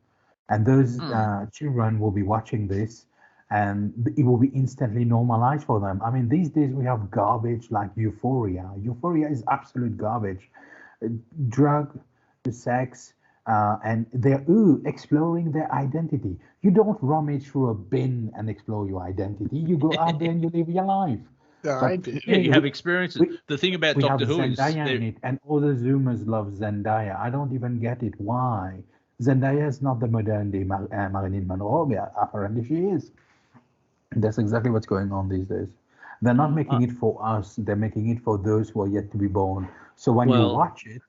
and those children will be watching this, and it will be instantly normalized for them. I mean, these days we have garbage like Euphoria. Euphoria is absolute garbage. Drug, sex, and they're exploring their identity. You don't rummage through a bin and explore your identity. You go out there and you live your life. I do. Yeah, you have experiences. The thing about Doctor Who is Zendaya in it, and all the Zoomers love Zendaya. I don't even get it. Why? Zendaya is not the modern day Marilyn Monroe. Yeah, apparently she is. That's exactly what's going on these days. They're not making it for us. They're making it for those who are yet to be born. So when you watch it,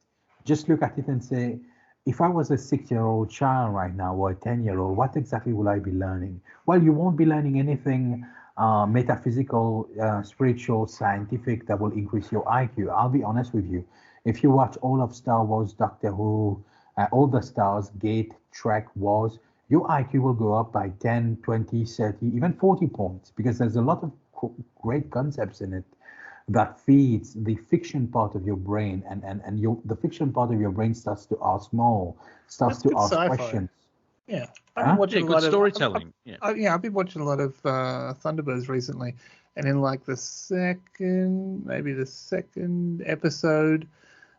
just look at it and say, if I was a 6-year-old child right now or a 10-year-old, what exactly will I be learning? Well, you won't be learning anything metaphysical, spiritual, scientific that will increase your IQ. I'll be honest with you. If you watch all of Star Wars, Doctor Who, all the stars, Gate, Trek, Wars, your IQ will go up by 10, 20, 30, even 40 points, because there's a lot of great concepts in it that feeds the fiction part of your brain, and the fiction part of your brain starts to ask more, starts to ask questions. Yeah, I've been watching a lot of storytelling. I've been watching a lot of Thunderbirds recently, and in like the second episode,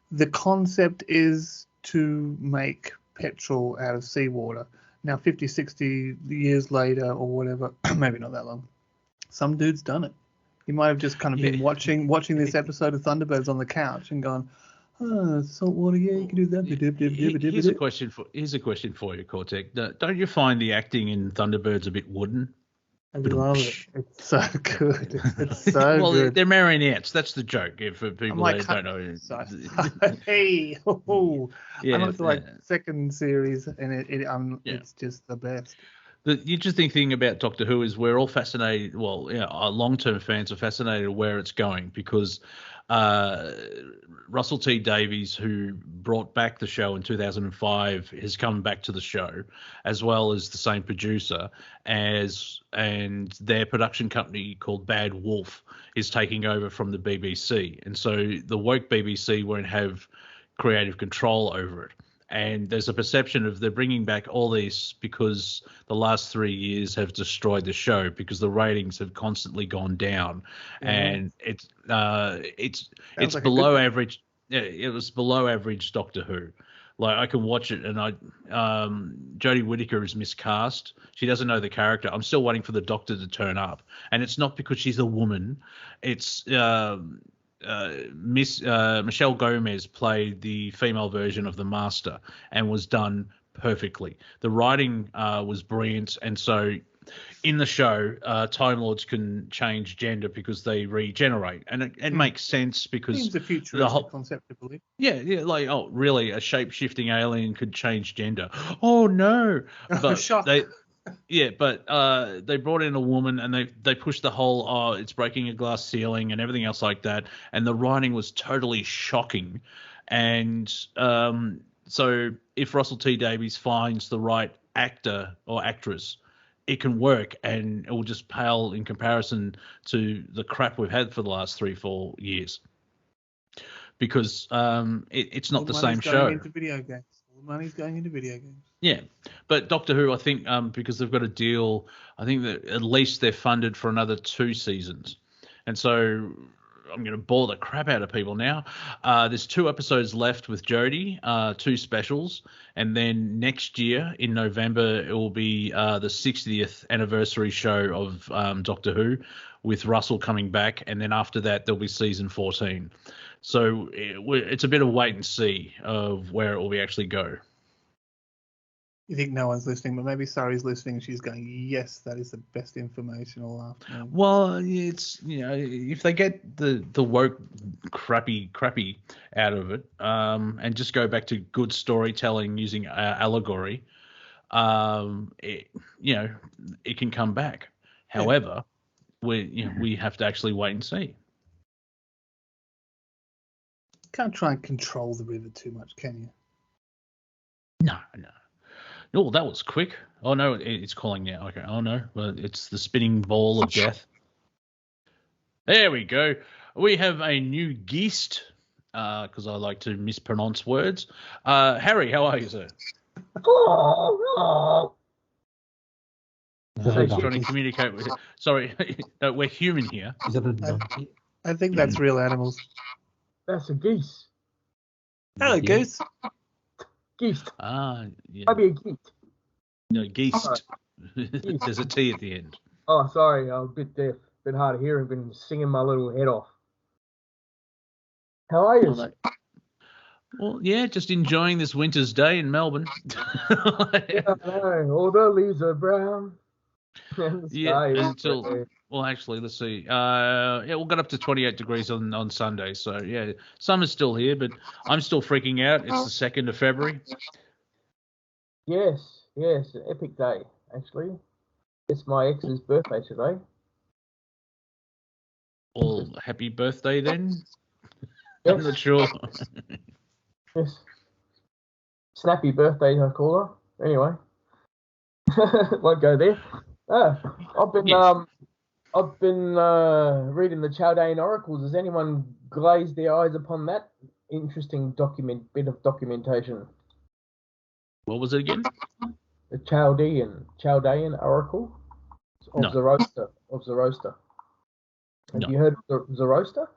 the concept is to make petrol out of seawater. Now, 50, 60 years later or whatever, maybe not that long, some dude's done it. He might have just kind of been watching this episode of Thunderbirds on the couch and gone, oh, salt water, yeah, you can do that. Here's a question for you, Cortek. Don't you find the acting in Thunderbirds a bit wooden? I love it. It's so good. It's so well, good. They're marionettes. That's the joke. For people that don't know. Hey, I'm up to like second series, and it's just the best. The interesting thing about Doctor Who is we're all fascinated. Well, our long-term fans are fascinated where it's going, because Russell T Davies, who brought back the show in 2005, has come back to the show, as well as the same producer, and their production company called Bad Wolf is taking over from the BBC, and so the woke BBC won't have creative control over it. And there's a perception of they're bringing back all these because the last 3 years have destroyed the show, because the ratings have constantly gone down, and it's like below average. Yeah, it was below average Doctor Who. Like, I can watch it, and Jodie Whittaker is miscast. She doesn't know the character. I'm still waiting for the Doctor to turn up, and it's not because she's a woman. It's Michelle Gomez played the female version of the Master and was done perfectly. The writing was brilliant, and so in the show, Time Lords can change gender because they regenerate, and it makes sense because it's a futuristic concept, I believe. Yeah, like, oh, really? A shape-shifting alien could change gender? Oh no! But shock. they brought in a woman, and they pushed the whole it's breaking a glass ceiling and everything else like that, and the writing was totally shocking. And so if Russell T Davies finds the right actor or actress, it can work, and it will just pale in comparison to the crap we've had for the last 3-4 years, because it's not the same show. All the money's going into video games. Yeah, but Doctor Who, I think, because they've got a deal, I think that at least they're funded for another 2 seasons. And so I'm going to bore the crap out of people now. There's 2 episodes left with Jodie, 2 specials. And then next year in November, it will be the 60th anniversary show of Doctor Who, with Russell coming back. And then after that, there'll be season 14. So it's a bit of wait and see of where it will actually go. You think no one's listening, but maybe Sari's listening. She's going, yes, that is the best information all afternoon. Well, it's, if they get the woke crappy out of it, and just go back to good storytelling using allegory, it can come back. However, we have to actually wait and see. can't try and control the river too much, can you? No. Oh, that was quick. Oh, no, it's calling now. Okay. Oh, no. Well, it's the spinning ball of death. There we go. We have a new guest, because I like to mispronounce words. Harry, how are you, sir? He's trying to communicate with. Sorry, no, we're human here. Is that a donkey? I think that's real animals. That's a geese. Hello, Yeah. Goose. Geese. Yeah. Maybe a geese. No, geese. Geese. There's a T at the end. Oh, sorry, I'm a bit deaf. Bit hard of hearing. Been singing my little head off. How are you? Well, yeah, just enjoying this winter's day in Melbourne. Yeah, I know. All the leaves are brown. And the Yeah, sky is until grey. well, actually, let's see. Yeah, we'll get up to 28 degrees on Sunday. So yeah, summer's still here, but I'm still freaking out. It's the 2nd of February. Yes, an epic day, actually. It's my ex's birthday today. Well, happy birthday then. Yes, I'm not sure. yes. Snappy birthday, I call her. Anyway, won't go there. I've been Yes. I've been reading the Chaldean oracles. Has anyone glazed their eyes upon that interesting bit of documentation? What was it again? The Chaldean oracle of No. Zoroaster. Have No. you heard of Zoroaster?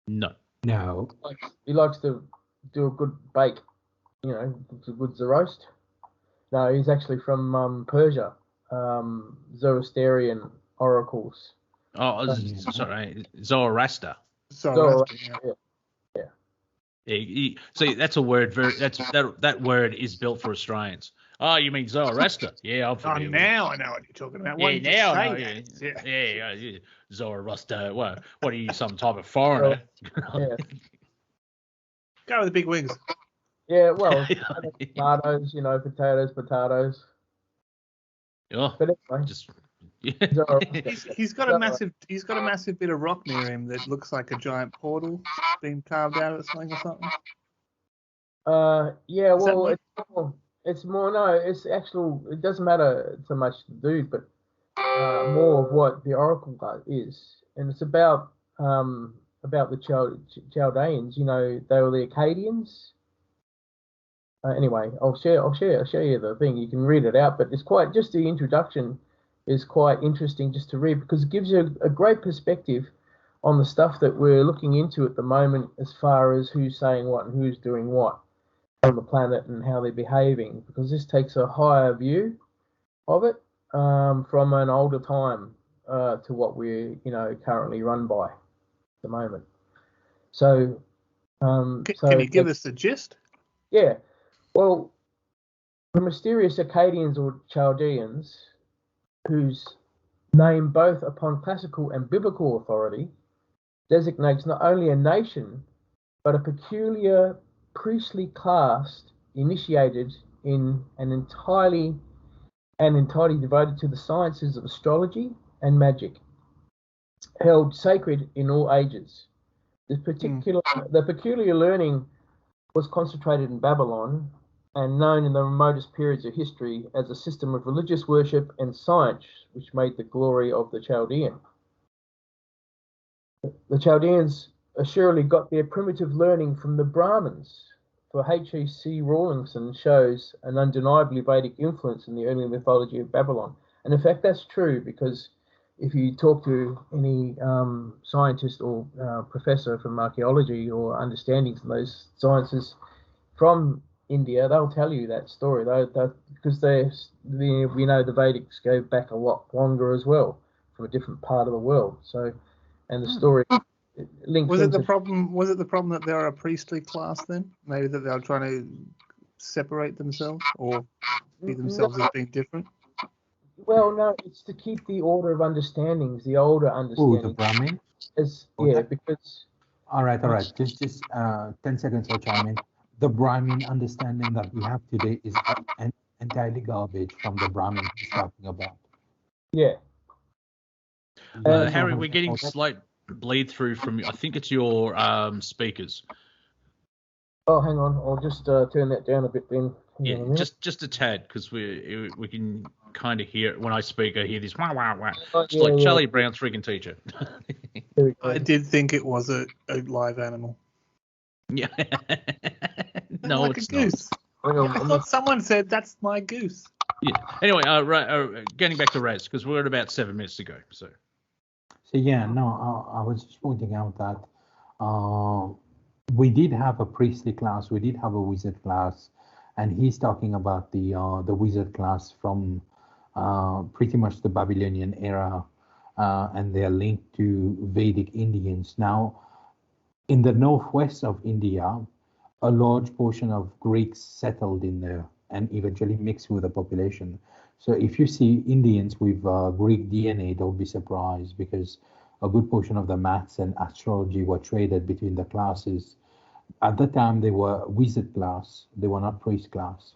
No. No. He likes to do a good bake. You know, it's a good Zoroast. No, he's actually from Persia. Zoroastrian oracles. Oh, sorry, Zoroaster. Zoroaster, Yeah. Yeah, see, that's a word. That word is built for Australians. Oh, you mean Zoroaster? Yeah, I'm Oh, familiar with now I know what you're talking about. Why Yeah, did you now I say know. that? Yeah, Zoroaster. What are you, some type of foreigner? Yeah. Go with the big wings. Yeah, well, tomatoes, potatoes. Oh, But anyway, just He's got a massive bit of rock near him that looks like a giant portal being carved out of something or something. yeah, Is that well, what- it's more, no, it's actual, it doesn't matter so much the dude, but more of what the oracle is. And it's about the Chaldeans, they were the Akkadians. Anyway, I'll show you the thing. You can read it out, but it's just the introduction is quite interesting just to read because it gives you a great perspective on the stuff that we're looking into at the moment as far as who's saying what and who's doing what on the planet and how they're behaving, because this takes a higher view of it from an older time to what we're currently run by at the moment. So, Can you give us the gist? Yeah. Well, the mysterious Akkadians or Chaldeans, whose name both upon classical and biblical authority designates not only a nation, but a peculiar priestly class initiated in and entirely devoted to the sciences of astrology and magic, held sacred in all ages. The peculiar learning was concentrated in Babylon and known in the remotest periods of history as a system of religious worship and science, which made the glory of the Chaldean. The Chaldeans assuredly got their primitive learning from the Brahmins, for H.E.C. Rawlinson shows an undeniably Vedic influence in the early mythology of Babylon. And in fact, that's true, because if you talk to any scientist or professor from archaeology or understandings of those sciences from India, they'll tell you that story. Because we know the Vedics go back a lot longer as well, from a different part of the world. So, and the story links. Was it the problem that they're a priestly class then? Maybe that they were trying to separate themselves or see themselves as being different? Well, no, it's to keep the order of understandings, the older Oh, understandings. the Brahmin? Because... All right. Just 10 seconds, I'll chime in. The Brahmin understanding that we have today is entirely garbage from the Brahmin he's talking about. Yeah. Harry, we're getting bleed through from, I think it's your speakers. Oh, hang on. I'll just turn that down a bit then. Hang on a Yeah, minute. just a tad, because we can kind of hear it when I speak. I hear this wah wah wah. Oh, It's yeah, like yeah. Charlie Brown's freaking teacher. There we go. I did think it was a live animal. Yeah. No, like it's a goose. Hang on. I thought someone said that's my goose. not. Yeah. Anyway, getting back to Raz, because we're at about 7 minutes to go. So. So yeah, no, I was just pointing out that we did have a priestly class, we did have a wizard class, and he's talking about the wizard class from pretty much the Babylonian era, and they're linked to Vedic Indians. Now, in the northwest of India, a large portion of Greeks settled in there and eventually mixed with the population. So if you see Indians with Greek DNA, don't be surprised, because a good portion of the maths and astrology were traded between the classes. At the time, they were wizard class. They were not priest class.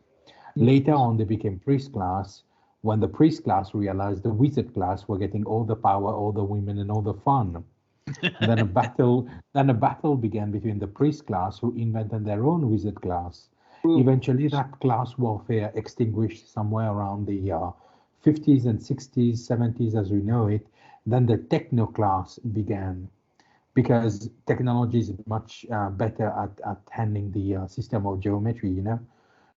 Later on, they became priest class when the priest class realized the wizard class were getting all the power, all the women, and all the fun. Then a battle began between the priest class, who invented their own wizard class. Eventually, that class warfare extinguished somewhere around the 50s and 60s, 70s as we know it. Then the techno class began, because technology is much better at handling the system of geometry, you know.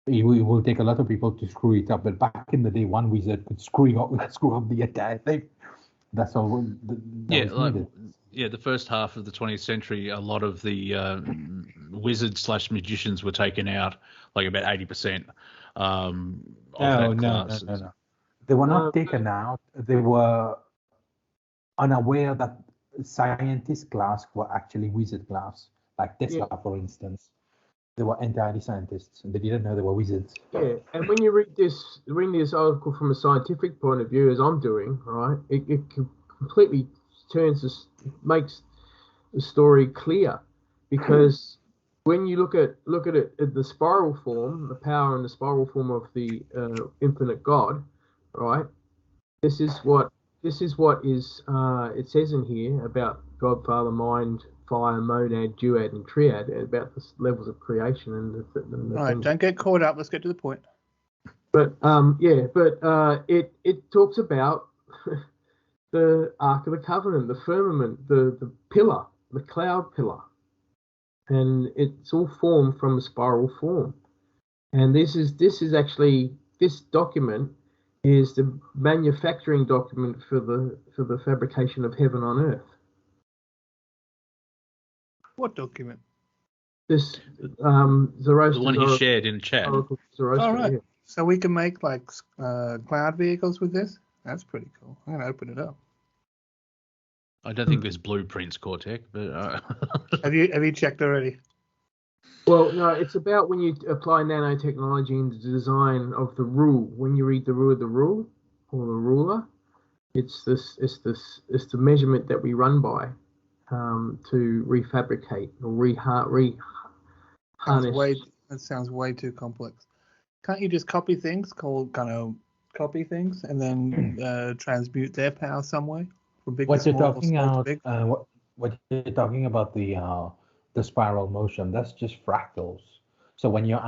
It will take a lot of people to screw it up, but back in the day, one wizard could screw up the entire thing. That's all that was needed. Yeah, the first half of the 20th century, a lot of the wizards/magicians were taken out, like about 80% of that class. No. They were not taken out. They were unaware that scientist class were actually wizard class. Like Tesla, for instance. They were entirely scientists, and they didn't know they were wizards. Yeah, and when you read this article from a scientific point of view, as I'm doing, right, it completely makes the story clear, because when you look at it at the spiral form, the power and the spiral form of the infinite God, right? This is what is it says in here about God, Father, Mind, Fire, Monad, Duad, and Triad, about the levels of creation and the All right, don't get caught up. Let's get to the point. But it talks about the Ark of the Covenant, the firmament, the pillar, the cloud pillar, and it's all formed from a spiral form. And this document is the manufacturing document for the fabrication of heaven on earth. What document? This Zoroaster. The one he shared in chat. All right. Yeah. So we can make like cloud vehicles with this? That's pretty cool. I'm gonna open it up. I don't think there's blueprints, Cortek, but Have you checked already? Well, no, it's about when you apply nanotechnology in the design of the rule. When you read the rule or the ruler, it's the measurement that we run by to refabricate or harness. That sounds way too complex. Can't you just copy things, copy things, and then transmute their power some way? From big What to you're small, talking small to about, big? what you're talking about, the spiral motion, that's just fractals. So when you're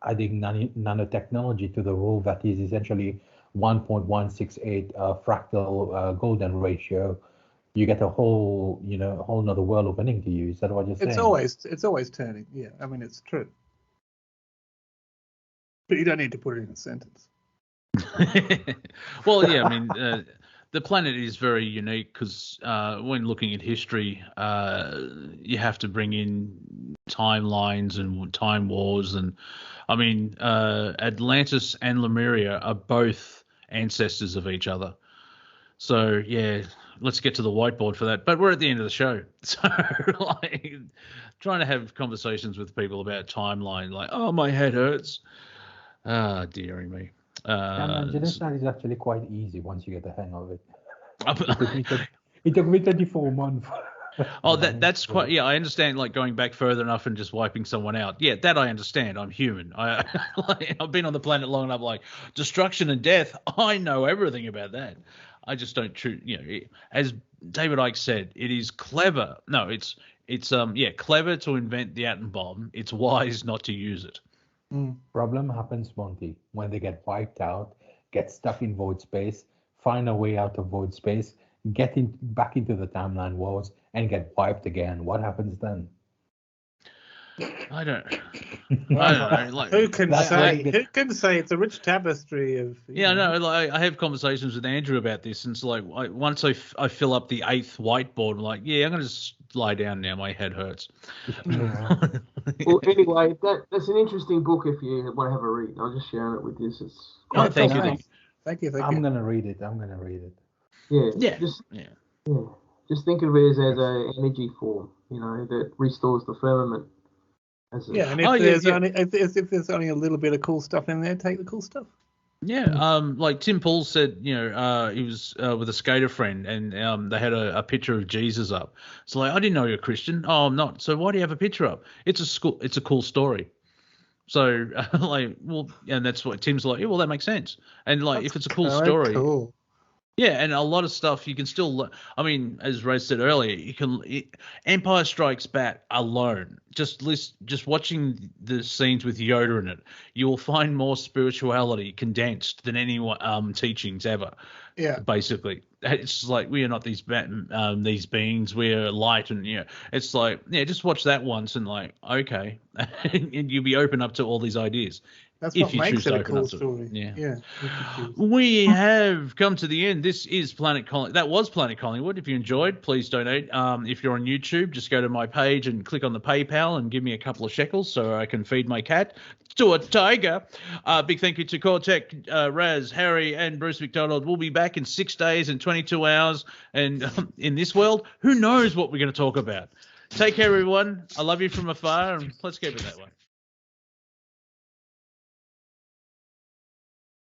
adding nanotechnology to the rule, that is essentially 1.168 fractal golden ratio, you get a whole nother world opening to you. Is that what you're saying? It's always turning. Yeah, I mean it's true. But you don't need to put it in a sentence. Well, yeah, I mean, the planet is very unique because when looking at history, you have to bring in timelines and time wars. And I mean, Atlantis and Lemuria are both ancestors of each other. So, yeah, let's get to the whiteboard for that. But we're at the end of the show. So, like, trying to have conversations with people about timeline, like, oh, my head hurts. Ah, dearie me. Genocide is actually quite easy once you get the hang of it. It took me 24 months. Oh, that's quite. Yeah, I understand. Like going back further enough and just wiping someone out. Yeah, that I understand. I'm human. I've been on the planet long enough. Like destruction and death. I know everything about that. I just don't as David Icke said, it is clever. No, it's clever to invent the atom bomb. It's wise not to use it. Problem happens, Monty, when they get wiped out, get stuck in void space, find a way out of void space, get back into the timeline wars, and get wiped again. What happens then? I don't know. Like, who can say? Who can say? It's a rich tapestry of. No. Like, I have conversations with Andrew about this, and it's like once I fill up the 8th whiteboard, I'm like, I'm gonna just lie down now. My head hurts. Well, anyway, that's an interesting book if you want to have a read. I'll just share it with you. It's quite Thank you. I'm gonna read it. Just think of it as an energy form, that restores the firmament. And if there's only a little bit of cool stuff in there, take the cool stuff. Yeah, like Tim Pool said, he was with a skater friend, and they had a picture of Jesus up. So like, I didn't know you're a Christian. Oh, I'm not. So why do you have a picture up? It's a cool story. So and that's what Tim's like. Yeah, well, that makes sense. And like, if it's a cool story. Cool. Yeah, and a lot of stuff you can still. I mean, as Ray said earlier, Empire Strikes Back alone, just watching the scenes with Yoda in it, you will find more spirituality condensed than any teachings ever. Yeah, basically, it's just like we are not these beings. We are light, and it's like just watch that once and like okay, and you'll be open up to all these ideas. That's what makes it a cool story. Yeah. We have come to the end. This is Planet Collingwood. That was Planet Collingwood. If you enjoyed, please donate. If you're on YouTube, just go to my page and click on the PayPal and give me a couple of shekels so I can feed my cat to a tiger. Big thank you to Cortek, Raz, Harry, and Bruce MacDonald. We'll be back in 6 days and 22 hours. And in this world, who knows what we're going to talk about? Take care, everyone. I love you from afar, and let's keep it that way.